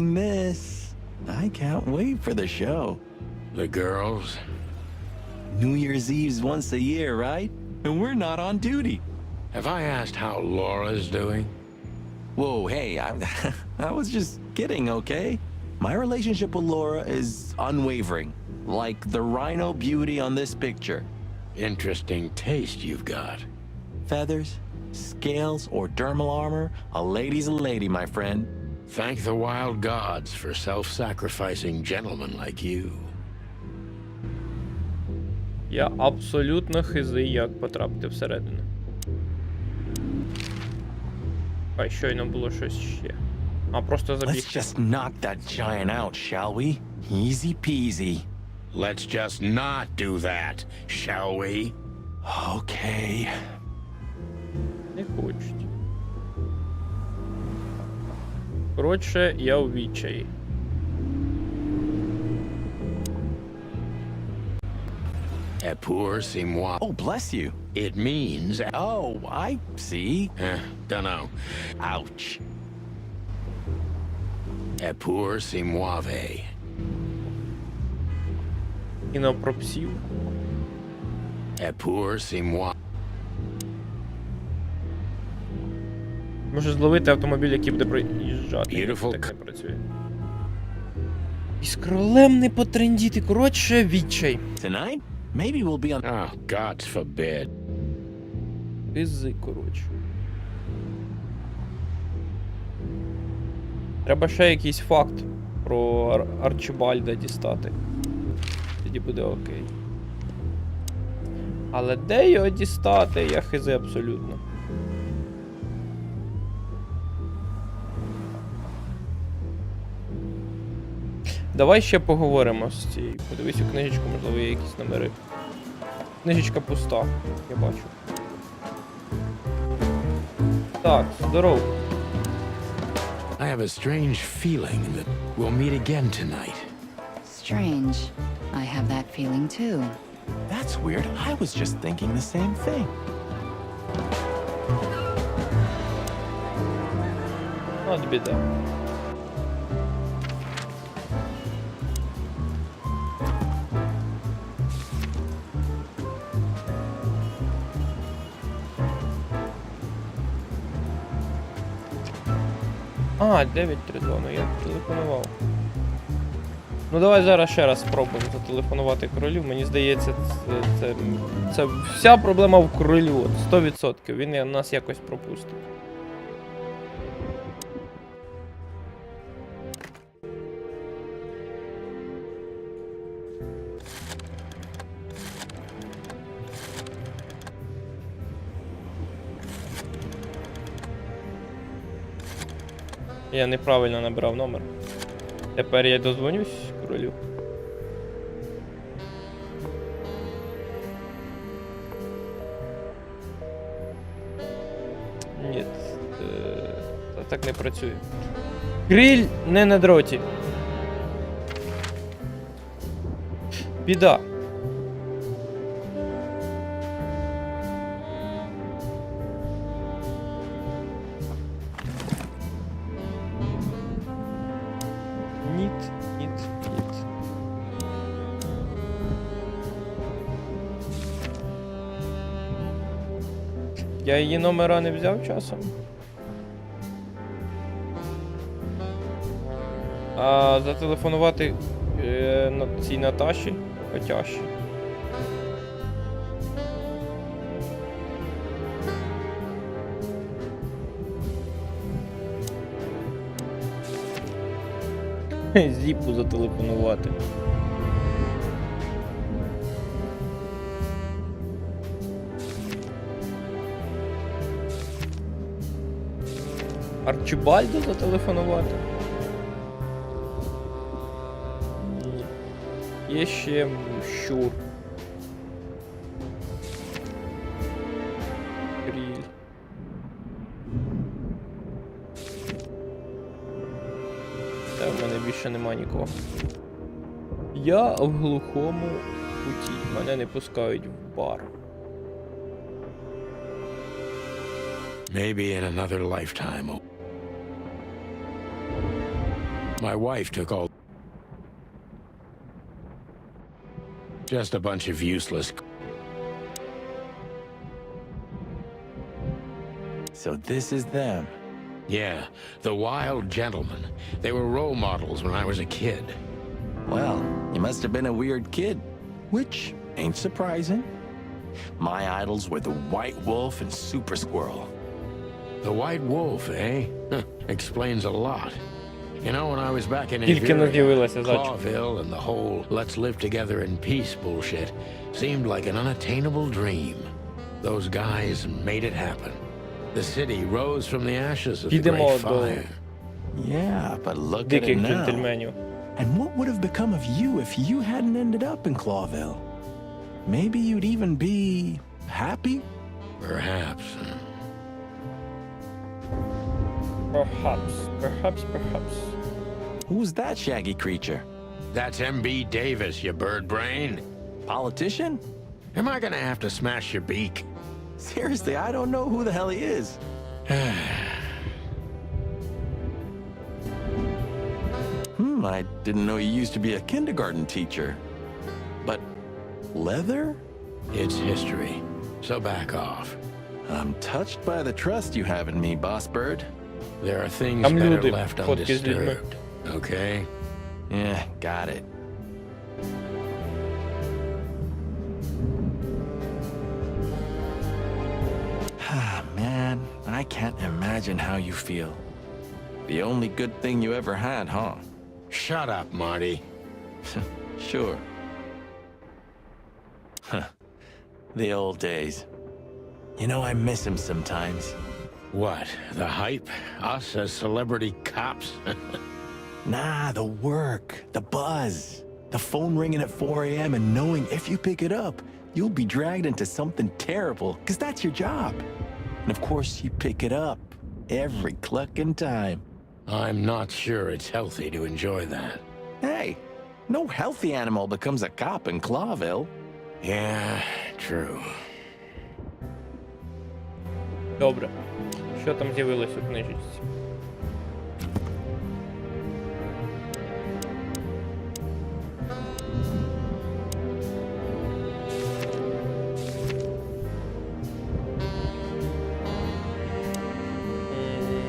liking this. I can't wait for the show. The girls? New Year's Eve's once a year, right? And we're not on duty. Have I asked how Laura's doing? Whoa, hey, I was just kidding, okay? My relationship with Laura is unwavering, like the rhino beauty on this picture. Interesting taste you've got. Feathers, scales, or dermal armor, a lady's a lady, my friend. Thank the wild gods for self-sacrificing gentlemen like you. Я абсолютно хизий, як потрапити всередину. Хай щойно було щось ще. А просто забіг. Let's just knock that giant out, shall we? Easy peasy. Let's just not do that, shall we? Okay. Не хочуть. Коротше, я у відчаї. Et pour c'est moi. Oh, bless you. It means... Oh, I see. Dunno. Ouch. Et pour c'est moive. Кіно про псів. Et pour c'est moi. Може зловити автомобіль, який буде проїжджати. Beautiful. Так не працює. І з королем не потрендіти. Коротше, відчай. Tonight, maybe we'll be on... Oh, God forbid. Хизи, коротше. Треба ще якийсь факт про Арчибальда дістати. Тоді буде окей. Але де його дістати, я хизи абсолютно. Давай ще поговоримо з цією. Подивись у книжечку, можливо, є якісь номери. Книжечка пуста, я бачу. Так, здорово. I have a strange feeling that we'll meet again tonight. Strange. I have that feeling too. That's weird. I was just thinking the same thing. От біда. А, 932, ну я телефонував. Ну давай зараз ще раз спробуємо зателефонувати королю. Мені здається, це вся проблема в королю. 100%. Він нас якось пропустить. Я неправильно набрав номер. Тепер я дозвонюсь королю. Ні, так не працює. Криль не на дроті. Біда. Ніт. Я її номера не взяв часом. А зателефонувати цій Наташі Котяші. Зіпу зателефонувати. Арчибальду зателефонувати? Ні. Є ще щур. Кріль. Та в мене більше нема нікого. Я в глухому куті. Мене не пускають в бар. Maybe in another lifetime. My wife took all... Just a bunch of useless... So this is them. Yeah, the wild gentlemen. They were role models when I was a kid. Well, you must have been a weird kid, which ain't surprising. My idols were the White Wolf and Super Squirrel. The White Wolf, eh? Explains a lot. You know, when I was back in Тільки не Iberia, з'явилася зачіпка. Clawville and the whole let's live together in peace bullshit seemed like an unattainable dream. Those guys made it happen. The city rose from the ashes of the Підемо Great до Fire. Yeah, but look at it диких now. джентльменів. And what would have become of you if you hadn't ended up in Clawville? Maybe you'd even be happy? Perhaps. Perhaps. Who's that shaggy creature? That's M.B. Davis, you bird brain. Politician? Am I gonna have to smash your beak? Seriously, I don't know who the hell he is. I didn't know you used to be a kindergarten teacher. But leather? It's history, so back off. I'm touched by the trust you have in me, Boss Bird. There are things Там better люди, left фотки з людьми. undisturbed, okay? Yeah, got it. Ah, man, I can't imagine how you feel. The only good thing you ever had, huh? Shut up, Marty. Sure. Huh. The old days. You know, I miss him sometimes. What, the hype? Us as celebrity cops? Nah, the work, the buzz, the phone ringing at 4 a.m. and knowing if you pick it up, you'll be dragged into something terrible, because that's your job. And of course, you pick it up every clucking time. I'm not sure it's healthy to enjoy that. Hey, no healthy animal becomes a cop in Clawville. Yeah, true. Добре. Що там з'явилось у книжечці?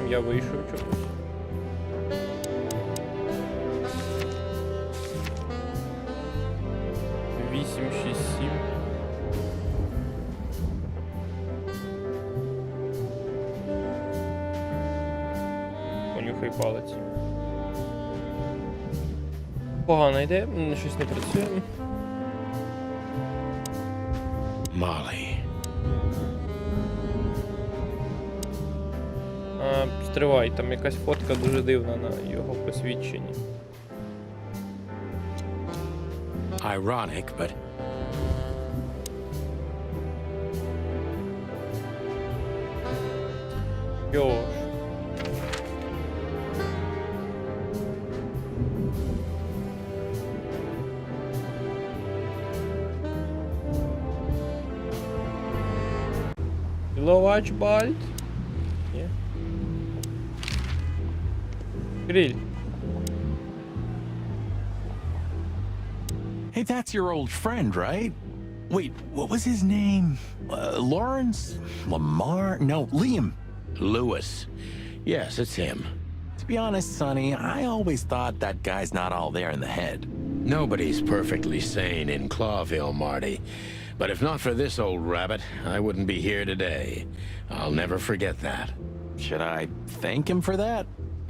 Я вийшов чомусь. Вісім, шість, сім. Понюхай палець. Погана ідея, щось не працює. Molly. Стривай, там якась фотка дуже дивна на його посвідченні. Ironic, but... Йош. Ловач Бальт. Ні. Гриль. Hey, that's your old friend, right? Wait, what was his name? Lawrence? Lamar? No, Liam. Lewis. Yes, it's him. To be honest, Sonny, I always thought that guy's not all there in the head. Nobody's perfectly sane in Clawville, Marty. But if not for this old rabbit, I wouldn't be here today. I'll never forget that. Should I thank him for that?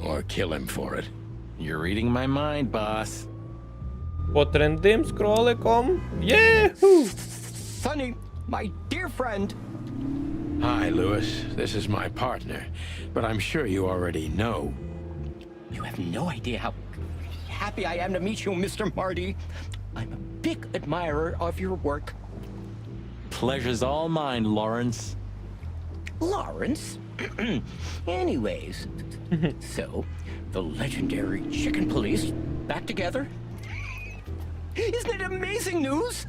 Or kill him for it. You're reading my mind, boss. Потрендим з кроликом. Єху! Sonny, my dear friend. Hi, Lewis. This is my partner. But I'm sure you already know. You have no idea how happy I am to meet you, Mr. Marty. I'm a big admirer of your work. Pleasure's all mine, Lawrence. Lawrence? Anyways, so, the legendary chicken police back together? Isn't it amazing news?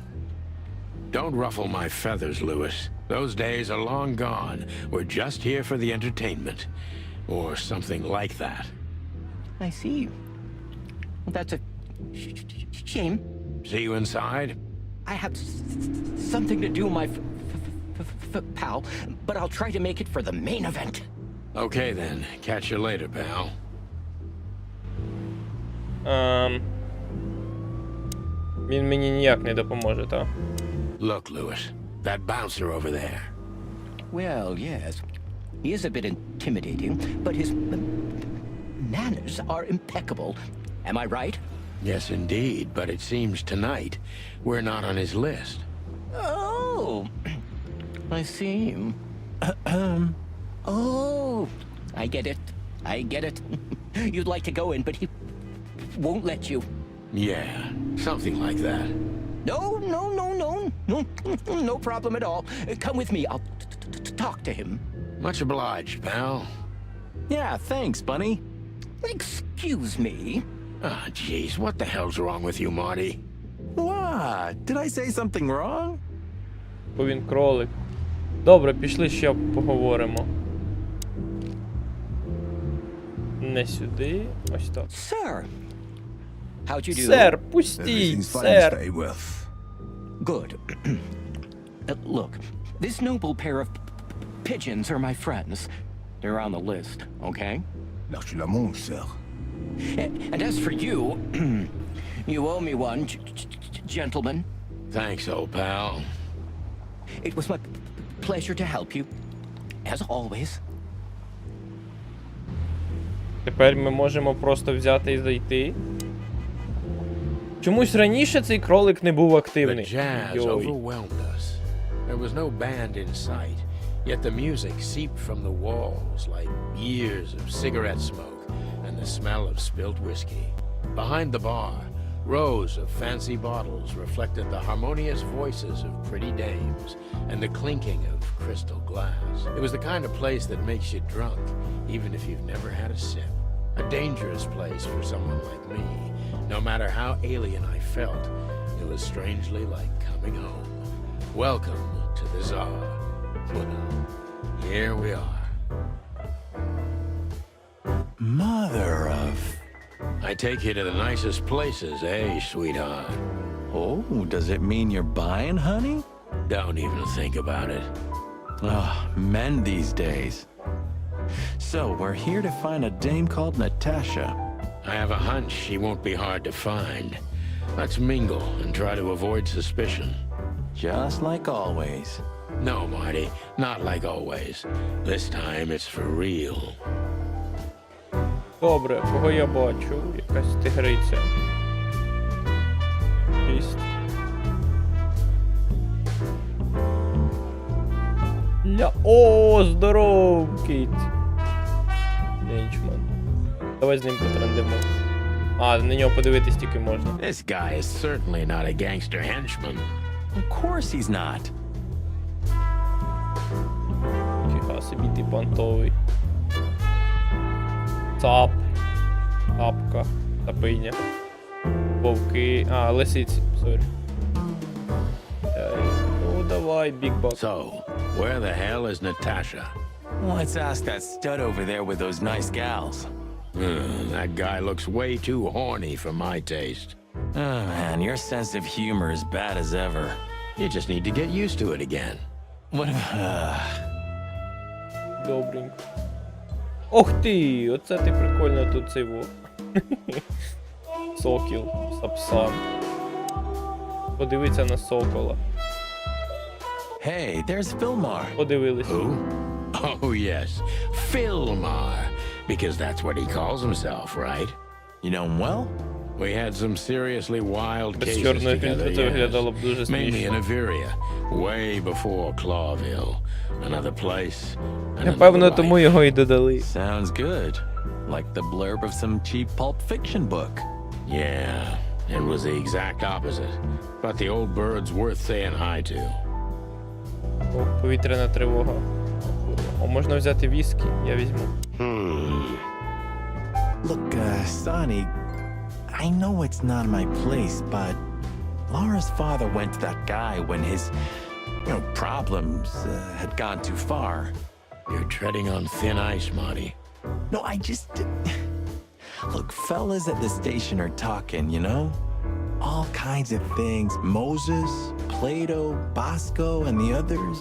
Don't ruffle my feathers, Lewis. Those days are long gone. We're just here for the entertainment. Or something like that. I see. That's a shame. See you inside? I have something to do, my pal, but I'll try to make it for the main event. Okay then. Catch you later, pal. Він мені ніяк не допоможе, так? Look, Lewis, that bouncer over there. Well, yes. He is a bit intimidating, but his manners are impeccable. Am I right? Yes, indeed, but it seems tonight we're not on his list. Oh, I see. Oh, I get it. I get it. You'd like to go in, but he won't let you. Yeah, something like that. No, no problem at all. Come with me. I'll talk to him. Much obliged, pal. Yeah, thanks, Bunny. Excuse me. Ah, jeez, what the hell's wrong with you, Marty? What? Did I say something wrong? Бо він кролик. Добре, пішли ще поговоримо. Не сюди, ось так. Sir, how'd you do? Сер, пустіть, Everything's fine, сер. Mr. Aworth. Good. Look, this noble pair of pigeons are my friends. They're on the list, okay? L'archulamonde, sir. And as for you, you owe me one, gentleman. Thanks, old pal. It was my pleasure to help you, as always. Тепер ми можемо просто взяти і зайти. Чомусь раніше цей кролик не був The активний. jazz Йой. overwhelmed us. There was no band in sight, yet the music seeped from the walls like years of cigarette smoke and the smell of spilt whiskey. Behind the bar, rows of fancy bottles reflected the harmonious voices of pretty dames and the clinking of crystal glass. It was the kind of place that makes you drunk, even if you've never had a sip. A dangerous place for someone like me. No matter how alien I felt, it was strangely like coming home. Welcome to the Tsar. Well, here we are. Mother of... I take you to the nicest places, eh, sweetheart? Oh, does it mean you're buying, honey? Don't even think about it. Oh, men these days. So, we're here to find a dame called Natasha. I have a hunch she won't be hard to find. Let's mingle and try to avoid suspicion. Just like always. No, Marty, not like always. This time it's for real. Добре, кого я бачу? Якась тигриця. Єсть. О, здоров, кіт. Денчман. Давай з ним потрендимо. А, на нього подивитись тільки можна. This guy is certainly not a gangster henchman. Of course he's not. Фіга собі ти понтовий. Цап. Тапка. Тапиня. Вовки. А, лисиці, сорі. Ну, давай, big buck. So, where the hell is Natasha? Let's ask that stud over there with those nice gals. That guy looks way too horny for my taste. Oh man, your sense of humor is bad as ever. You just need to get used to it again. What if... Добренько. Ох ти! Оце ти прикольно тут цей во. Сокіл, сапсан. Подивиться на сокола. Hey, there's Fillmar. Подивились. Who? Oh, yes. Fillmar. Because that's what he calls himself, right? You know him well? We had some seriously wild Без cases чорної together, фільтри це виглядало б дуже Mainly in смішно. Averia, way before Clawville. Another place, another Напевно, тому life. його і додали. Sounds good. Like the blurb of some cheap pulp fiction book. Yeah, it was the exact opposite. But the old bird's worth saying hi to. О, повітряна тривога. О, можна взяти віскі? Я візьму. Look, Sonny, I know it's not my place, but Laura's father went to that guy when his, problems had gone too far. You're treading on thin ice, Marty. No, Look, fellas at the station are talking, you know? All kinds of things. Moses, Plato, Bosco, and the others.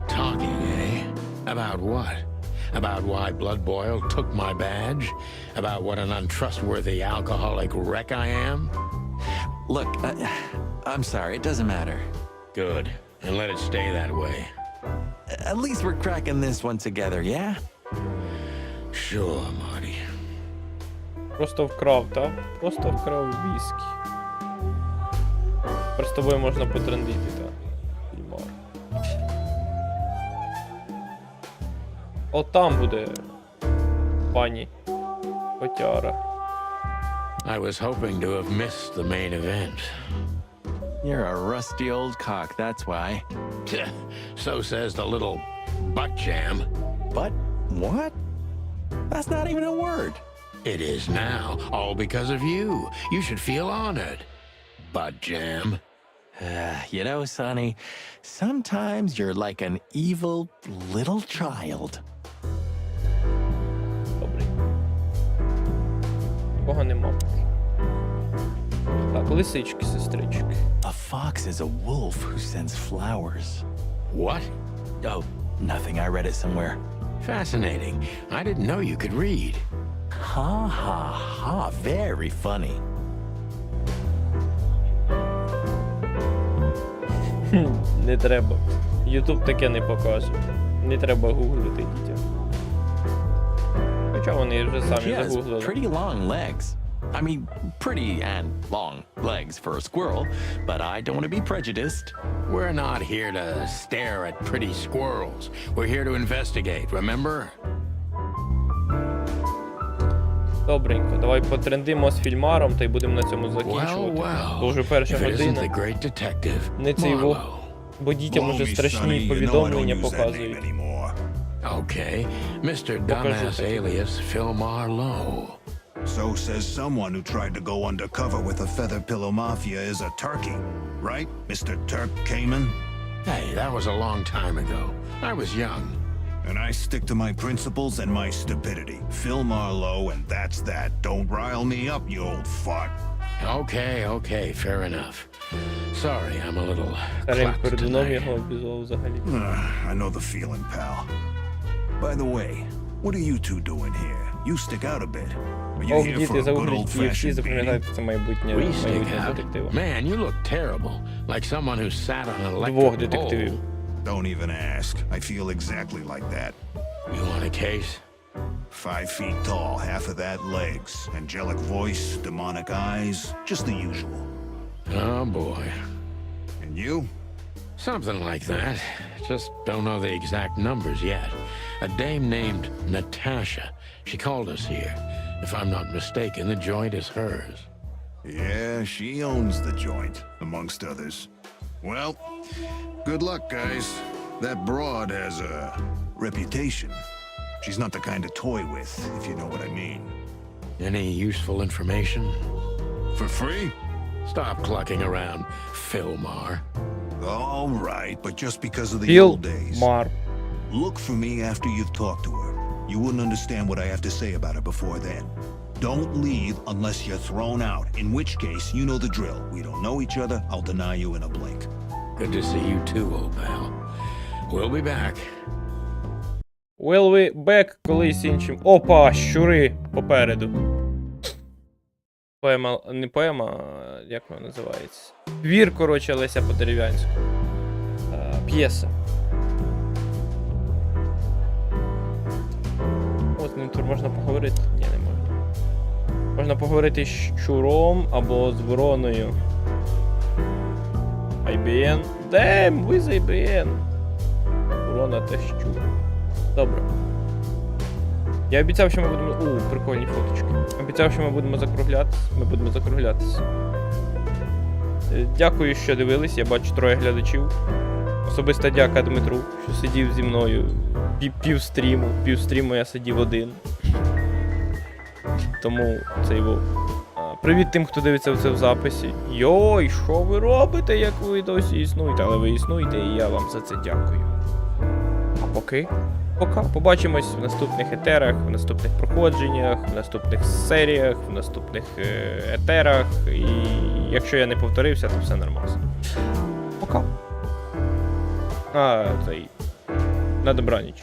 Talking, eh? About what? About why Blood Boil took my badge? About what an untrustworthy alcoholic wreck I am? Look, I'm sorry, it doesn't matter. Good. And let it stay that way. At least we're cracking this one together, yeah? Sure, Marty. Просто вкрав, так? Просто вкрав віскі. Тепер з тобою можна потрендити, так? О, там буде пані Котяра. I was hoping to have missed the main event. You're a rusty old cock, that's why. So says the little butt jam. But what? That's not even a word. It is now, all because of you. You should feel honored. Butt jam. You know, Sonny, sometimes you're like an evil little child. Добрий. Кого нема? Так, лисички, сестрички. A fox is a wolf who sends flowers. What? Oh, nothing. I read it somewhere. Fascinating. I didn't know you could read. Ha ha ha. Very funny. Не треба. Ютуб таке не покаже. Не треба гуглити дітям. Хоча вони вже самі She has загуглили. pretty long legs. I mean, pretty and long legs for a squirrel, but I don't want to be prejudiced. We're not here to stare at pretty squirrels. We're here to investigate, remember? Добренько, давай потрендимо з фільмаром, та й будемо на цьому Well, закінчувати. well. Бо вже перша If it isn't година. the great detective, Не цей вог. Marlowe. Бо дітям уже страшні повідомлення показують. Okay, Mr. Dumbass alias Phil Marlowe. So says someone who tried to go undercover with the Feather Pillow Mafia is a turkey. Right, Mr. Turk Cayman? Hey, that was a long time ago. I was young. And I stick to my principles and my stupidity. Phil Marlowe, and that's that. Don't rile me up, you old fart. Okay, fair enough. Sorry, I'm a little Старим clapped передуном його tonight. обізвав взагалі. I know the feeling, pal. By the way, what are you two doing here? You stick out a bit. Are you Ох, here for діти, a good загугліть PFC, old-fashioned beating? запам'ятайте це майбутнє We stick майбутнього out. детектива. Man, you look terrible. Like someone who sat on an Двох electric детективів. pole. Don't even ask. I feel exactly like that. You want a case? 5 feet tall, half of that legs, angelic voice, demonic eyes, just the usual. Oh, boy. And you? Something like that. Just don't know the exact numbers yet. A dame named Natasha. She called us here. If I'm not mistaken, the joint is hers. Yeah, she owns the joint, amongst others. Well, good luck, guys. That broad has a reputation. She's not the kind to toy with, if you know what I mean. Any useful information? For free? Stop clucking around, Philmar. All right, but just because of the Філ old days. Мар. Look for me after you've talked to her. You wouldn't understand what I have to say about her before then. Don't leave unless you're thrown out, in which case, you know the drill. We don't know each other, I'll deny you in a blink. Good to see you too, old pal. We'll be back. Will we back колись іншим. Опа, щури попереду. Поема, не поема, а як вона називається? Твір, коротше, Леся по-дерев'янську. П'єса. О, з ним тут можна поговорити? Ні, не можна. Можна поговорити з щуром або з вороною. IBN. Дем, ви з IBN. Ворона та щур. Добре. Я обіцяв, що ми будемо... прикольні фоточки. Обіцяв, що ми будемо закруглятися. Ми будемо закруглятися. Дякую, що дивились. Я бачу 3 глядачів. Особиста дяка Дмитру, що сидів зі мною півстріму. Півстріму я сидів один. Тому цей був. Привіт тим, хто дивиться це в записі. Йой, що ви робите, як ви досі існуєте? Але ви існуєте, і я вам за це дякую. Окей. Пока. Побачимось в наступних етерах, в наступних проходженнях, в наступних серіях, в наступних етерах. І якщо я не повторився, то все нормально. Пока. На добраніч.